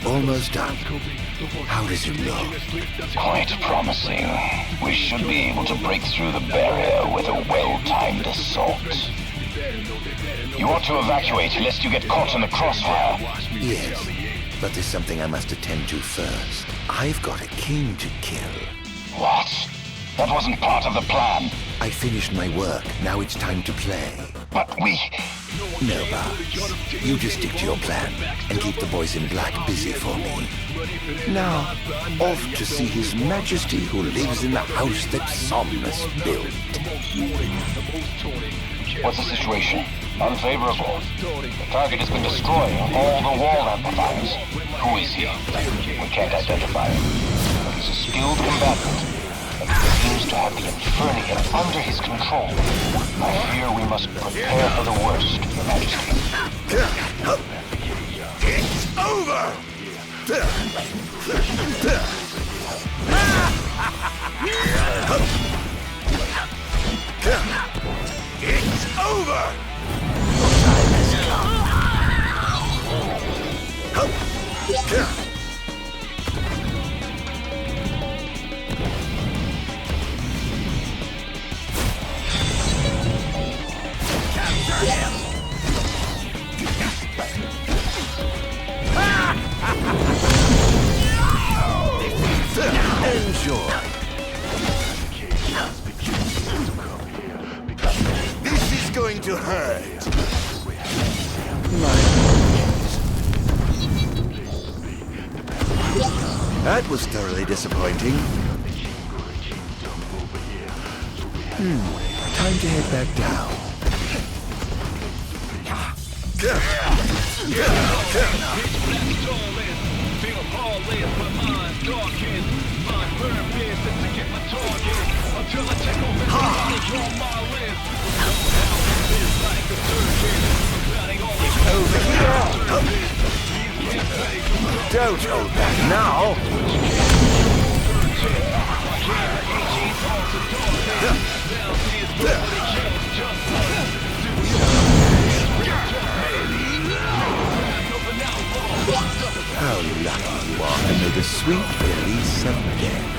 Almost done. How does it look? Quite promising. We should be able to break through the barrier with a well-timed assault. You ought to evacuate lest you get caught in the crossfire. Yes, but there's something I must attend to first. I've got a king to kill. What? That wasn't part of the plan. I finished my work. Now it's time to play. But we... No, Barbs. You just stick to your plan and keep the boys in black busy for me. Now, off to see His Majesty who lives in the house that Somnus built. What's the situation? Unfavorable. The target has been destroying all the wall amplifiers. Who is he? We can't identify him. But he's a skilled combatant. And he seems to have the Infernium under his control. I fear we must prepare for the worst, Your Majesty. It's over! It's over! Enjoy. This is going to hurt. That was thoroughly disappointing. Time to head back down. Over here! Don't hold back now! How lucky you are to make a sweet release of death.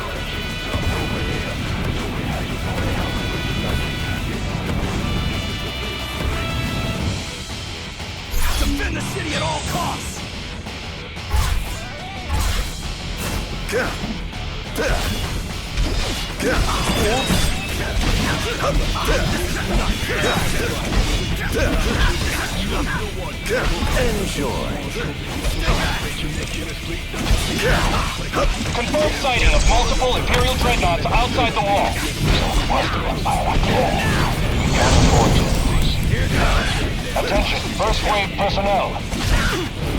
Defend the city at all costs! Enjoy. Confirmed sighting of multiple Imperial dreadnoughts outside the wall. We can't afford to lose. Attention, first wave personnel.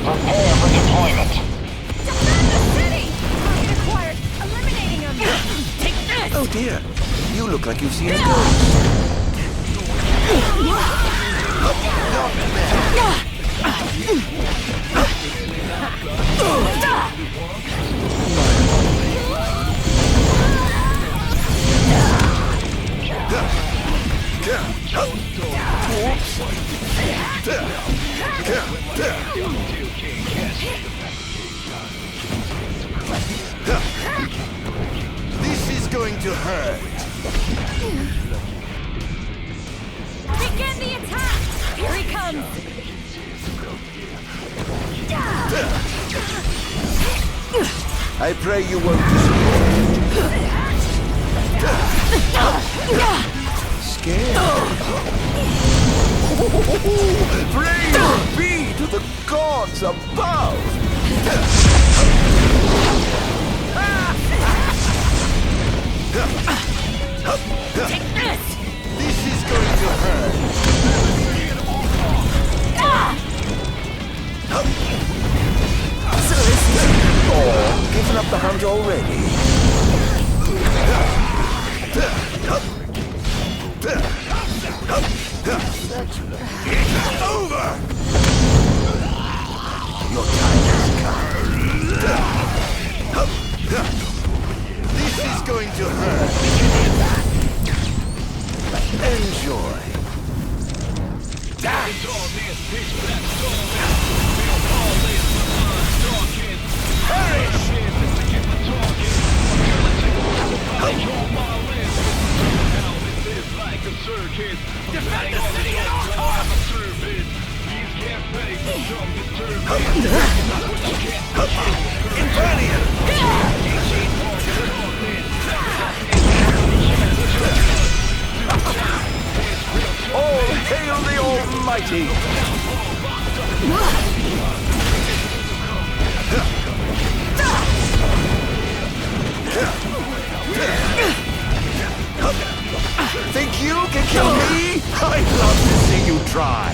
Prepare for deployment. Defend the city! Target acquired! Eliminating them! Take this! Oh dear, you look like you've seen a ghost. to hurt. Begin the attack! Here he comes! I pray you won't disappoint. Scared? Praise be to the gods above! Take this! This is going to hurt. Oh, given up the hunt already? It's over! Your time has come. This is going to hurt. Enjoy. Defend the city at all costs! All hail the Almighty! Think you can kill me? I'd love to see you try.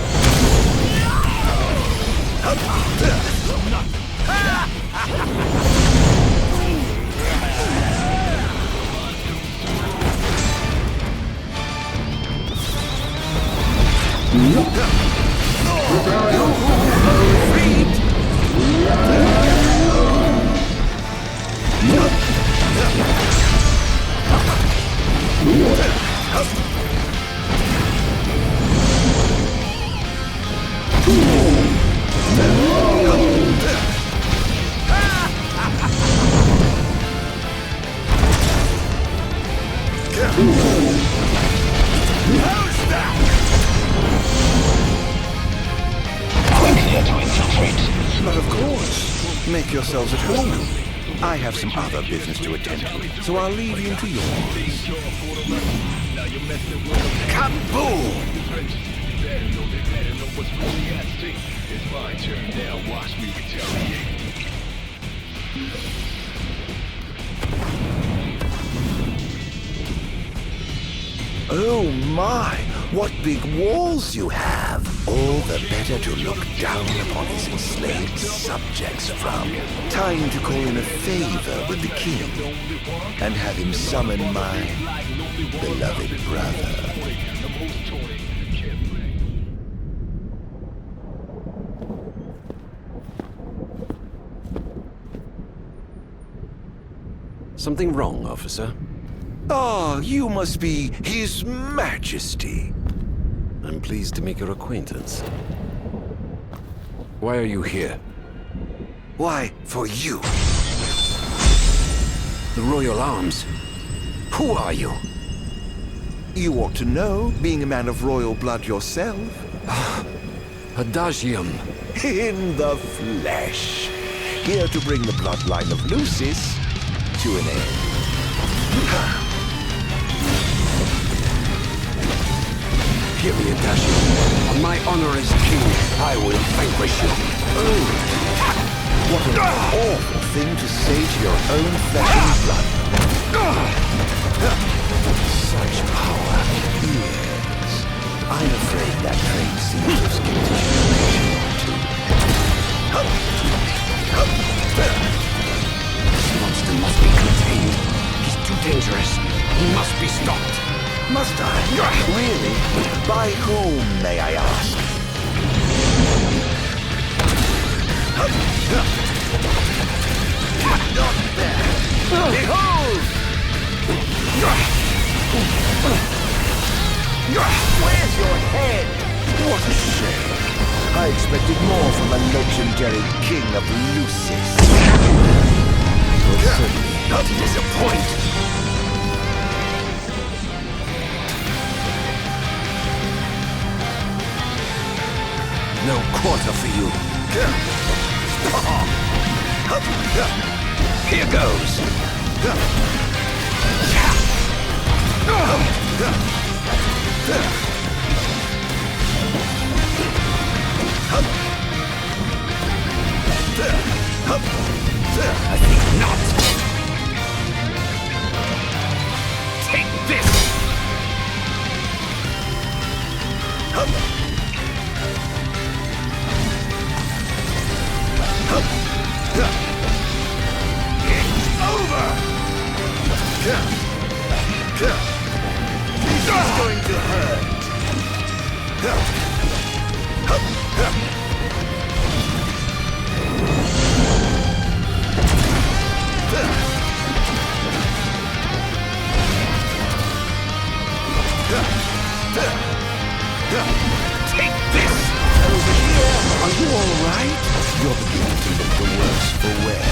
But of course, make yourselves at home. I have some other business to attend to, so I'll leave you to yours. Kaboom! It's my turn now, watch me retaliate. Oh my, what big walls you have! All the better to look down upon his enslaved subjects from. Time to call in a favor with the king, and have him summon my beloved brother. Something wrong, officer? Ah, you must be His Majesty. I'm pleased to make your acquaintance. Why are you here? Why, for you. The Royal Arms. Who are you? You ought to know, being a man of royal blood yourself. Adagium. In the flesh. Here to bring the bloodline of Lucis to an end. Hear me, Adagium. On my honor as king, I will vanquish you. Oh, what an awful thing to say to your own flesh and blood. Such power. Yes. I'm afraid that trait seems to have skipped a generation or two. This monster must be contained. He's too dangerous. He must be stopped. Must I? Really? By whom, may I ask? Not there! Behold! Where's your head? What a shame. I expected more from the legendary king of Lucis. You'll certainly not disappoint. slaughter for you. Here goes. I think not. Take this. It's over. This is going to hurt. Take this! Over here! Are you alright? You're beginning to look the worse for wear.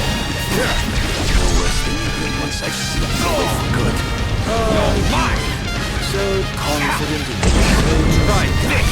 No worse than you've been once I've seen you for good. Oh, mine! So confident in you. Try this!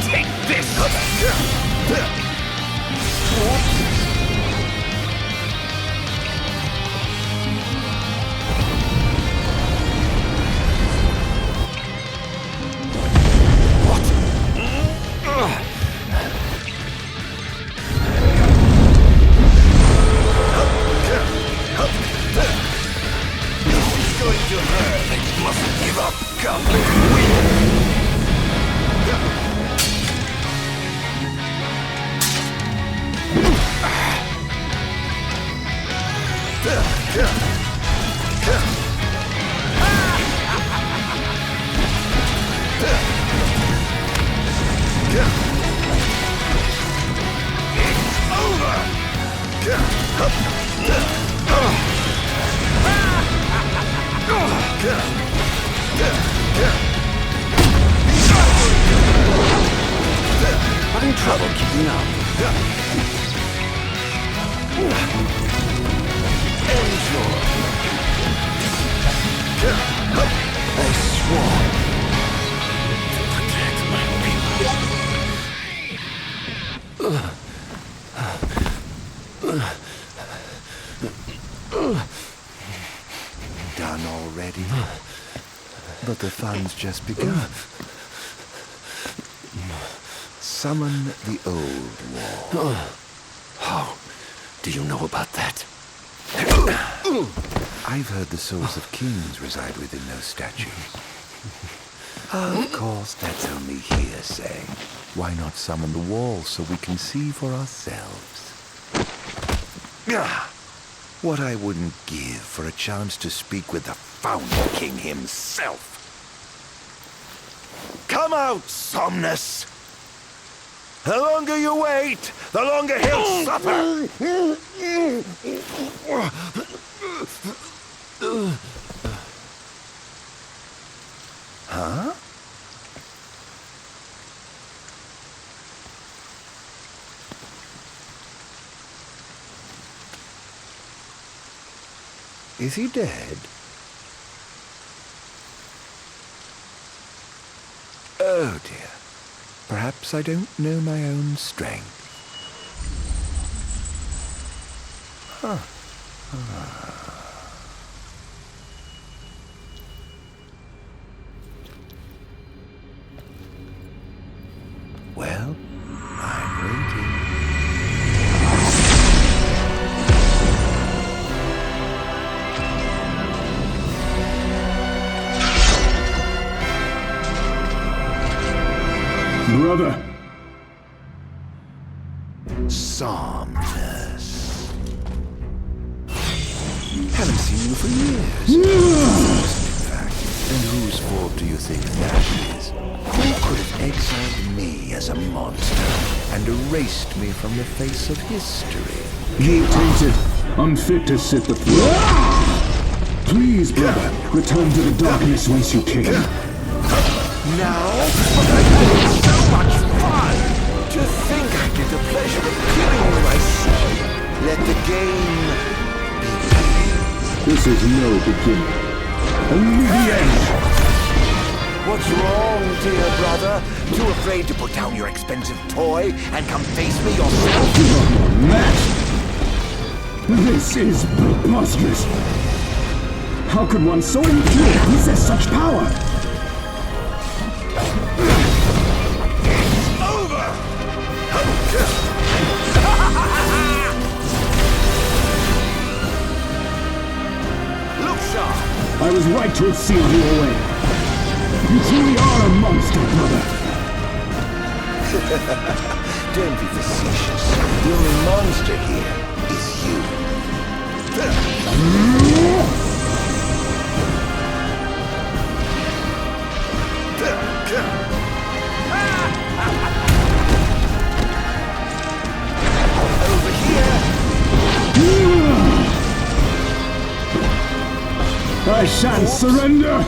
Take this! Having trouble keeping up. Enjoy. I swore to protect my people. Done already? But the fun's just begun. Summon the old wall. How do you know about that? I've heard the souls of kings reside within those statues. Of course, that's only hearsay. Why not summon the wall so we can see for ourselves? What I wouldn't give for a chance to speak with the Founder King himself. Come out, Somnus! The longer you wait, the longer he'll suffer! Huh? Is he dead? Oh dear. Perhaps I don't know my own strength. Huh. Well, I'm waiting. Brother! Somnus. Haven't seen you for years. In fact. And whose fault do you think that is? Who could have exiled me as a monster and erased me from the face of history? You tainted, unfit to sit the throne. Please, brother, return to the darkness whence you came. Now? But I had so much fun! To think I get the pleasure of killing you myself. Let the game begin. This is no beginning. Only the end. What's wrong, dear brother? Too afraid to put down your expensive toy and come face me yourself? Match! This is preposterous. How could one so impure possess such power? I was right to have sealed you away. You truly are a monster, brother. Don't be facetious. The only monster here is you. Over here. I shan't surrender!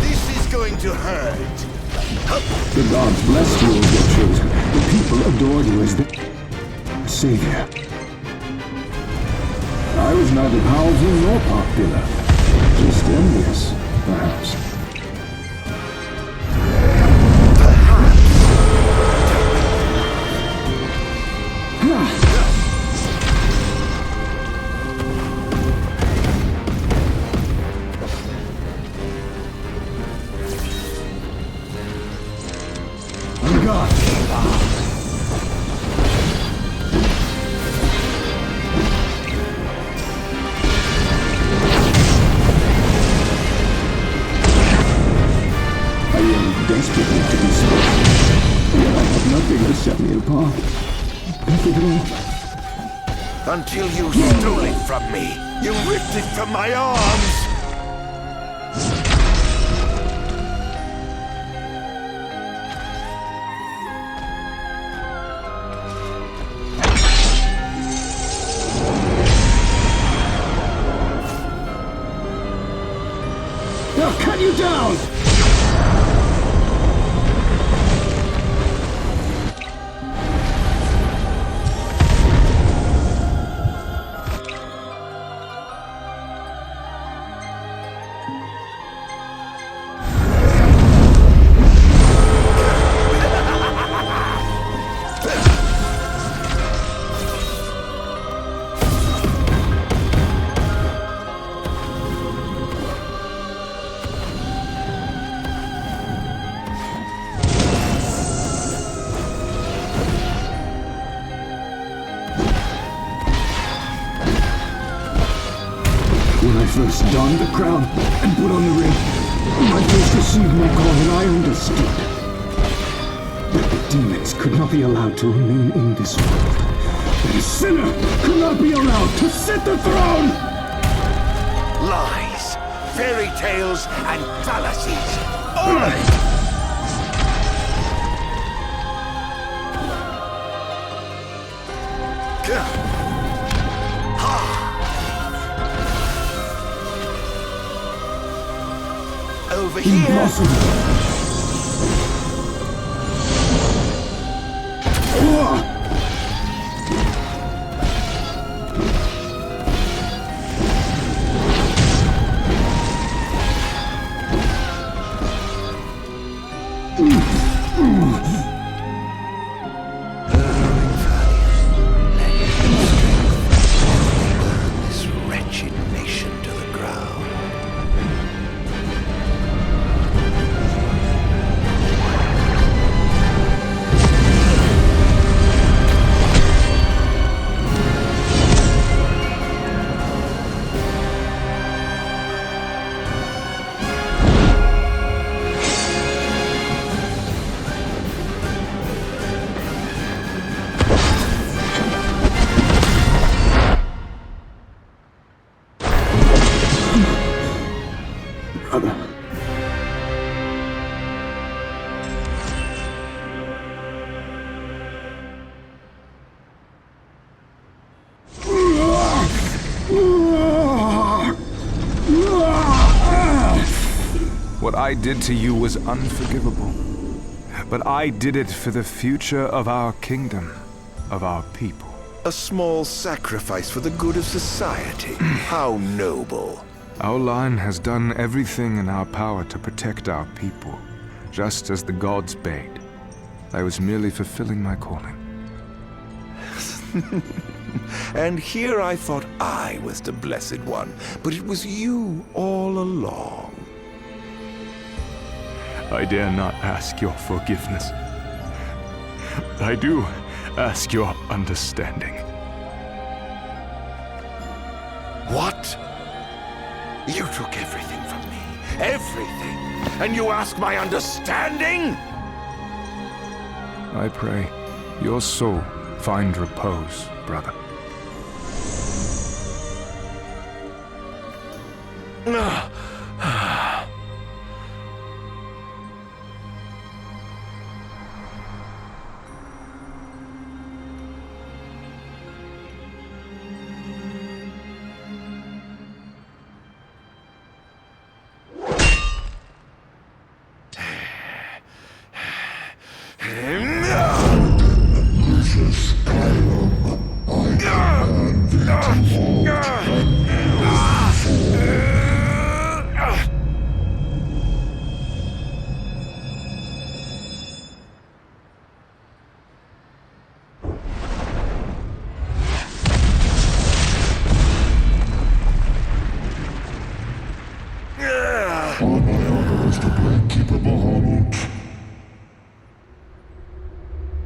This is going to hurt. The gods blessed you as their chosen. The people adored you as their savior. I was neither powerful nor popular. Just envious, perhaps. Until you stole it from me. You ripped it from my arms. They'll cut you down! First donned the crown and put on the ring. My first received my call and I understood that the demons could not be allowed to remain in this world. That a sinner could not be allowed to sit the throne! Lies, fairy tales, and fallacies. All of it! Over here. Impossible. brother. What I did to you was unforgivable. But I did it for the future of our kingdom, of our people. A small sacrifice for the good of society. How noble. Our line has done everything in our power to protect our people, just as the gods bade. I was merely fulfilling my calling. And here I thought I was the Blessed One, but it was you all along. I dare not ask your forgiveness. I do ask your understanding. What? You took everything from me. Everything. And you ask my understanding? I pray your soul find repose, brother.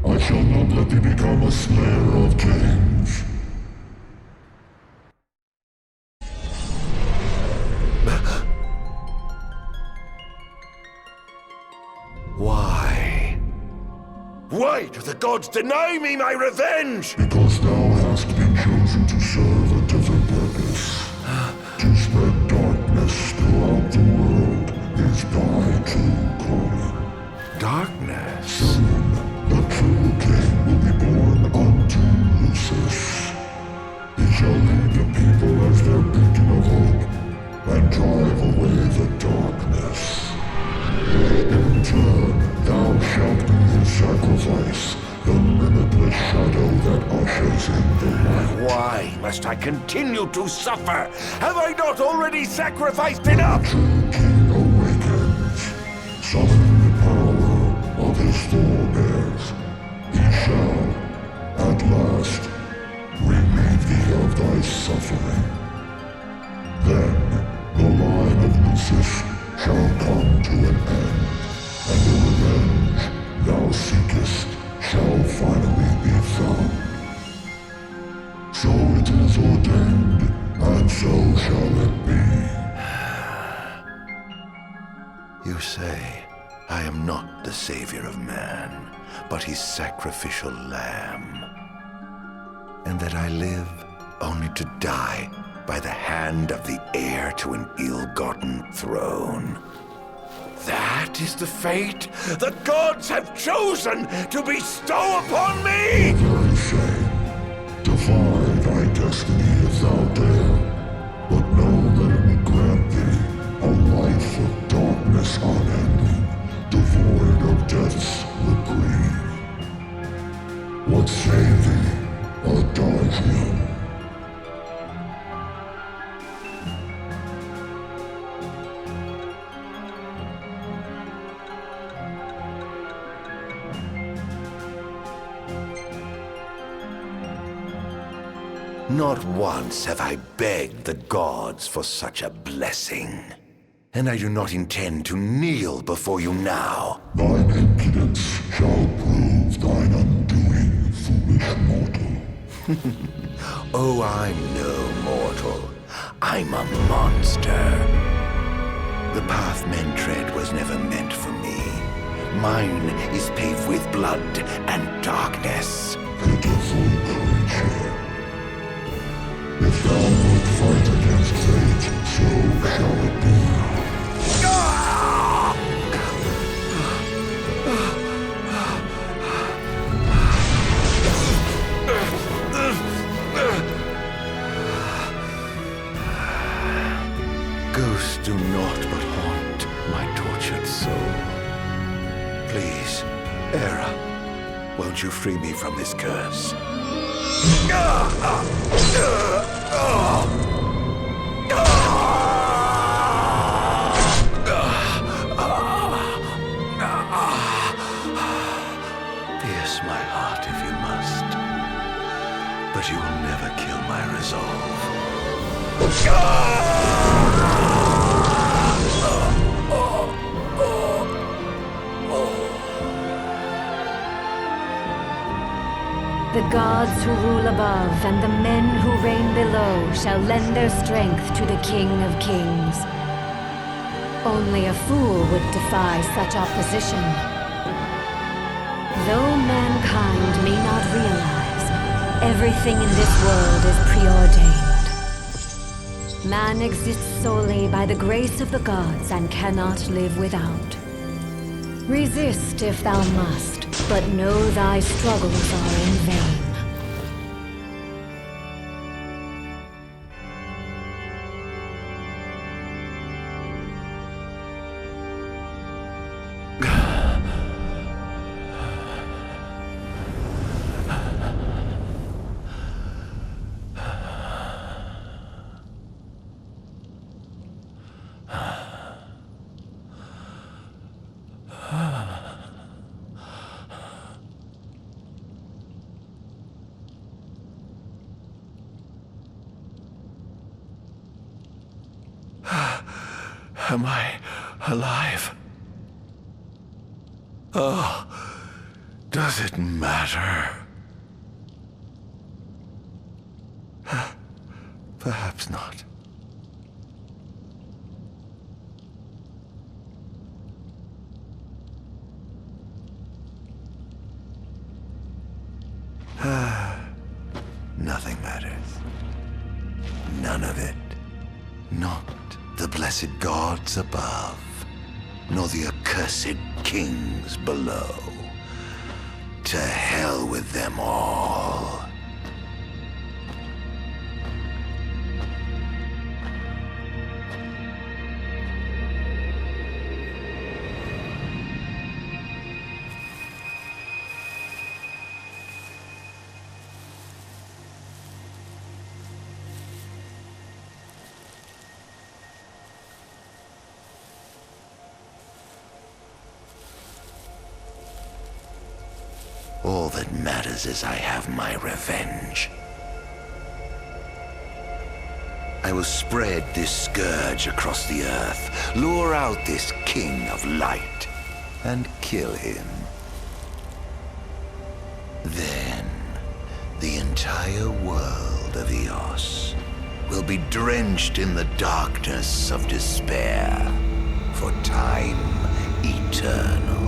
I shall not let thee become a slayer of kings. Why? Why do the gods deny me my revenge? Because thou hast been chosen to serve a different purpose. To spread darkness throughout the world is thy true calling. Darkness? Soon, the true king will be born unto Lucis. He shall lead the people as their beacon of hope, and drive away the darkness. In turn, thou shalt be his sacrifice, the limitless shadow that ushers in the light. Why must I continue to suffer? Have I not already sacrificed enough? The true king awakens, summoning the power of his forebears. He shall, at last, relieve thee of thy suffering. Then, the line of Lucis shall come to an end, and the revenge thou seekest shall finally be found. So it is ordained, and so shall it be. You say I am not the savior of man, but his sacrificial lamb. And that I live only to die by the hand of the heir to an ill-gotten throne. That is the fate the gods have chosen to bestow upon me! Very shame. Defy thy destiny if thou dare, but know that it will grant thee a life of darkness unending, devoid of death's reprieve. What say thee, Ardyn? Not once have I begged the gods for such a blessing. And I do not intend to kneel before you now. Thine impudence shall prove thine undoing, foolish mortal. Oh, I'm no mortal. I'm a monster. The path men tread was never meant for me. Mine is paved with blood and darkness. Pitiful creature. If thou wilt fight against fate, so shall it be. soul. Please, Era, won't you free me from this curse? Pierce my heart if you must, but you will never kill my resolve. The gods who rule above and the men who reign below shall lend their strength to the King of Kings. Only a fool would defy such opposition. Though mankind may not realize, everything in this world is preordained. Man exists solely by the grace of the gods and cannot live without. Resist if thou must, but know thy struggles are in vain. Am I alive? Oh, does it matter? Perhaps not. Nothing matters. None of it. Not the blessed gods above, nor the accursed kings below. To hell with them all. All that matters is I have my revenge. I will spread this scourge across the earth, lure out this king of light, and kill him. Then, the entire world of Eos will be drenched in the darkness of despair for time eternal.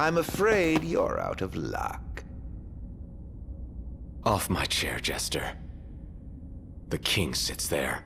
I'm afraid you're out of luck. Off my chair, Jester. The king sits there.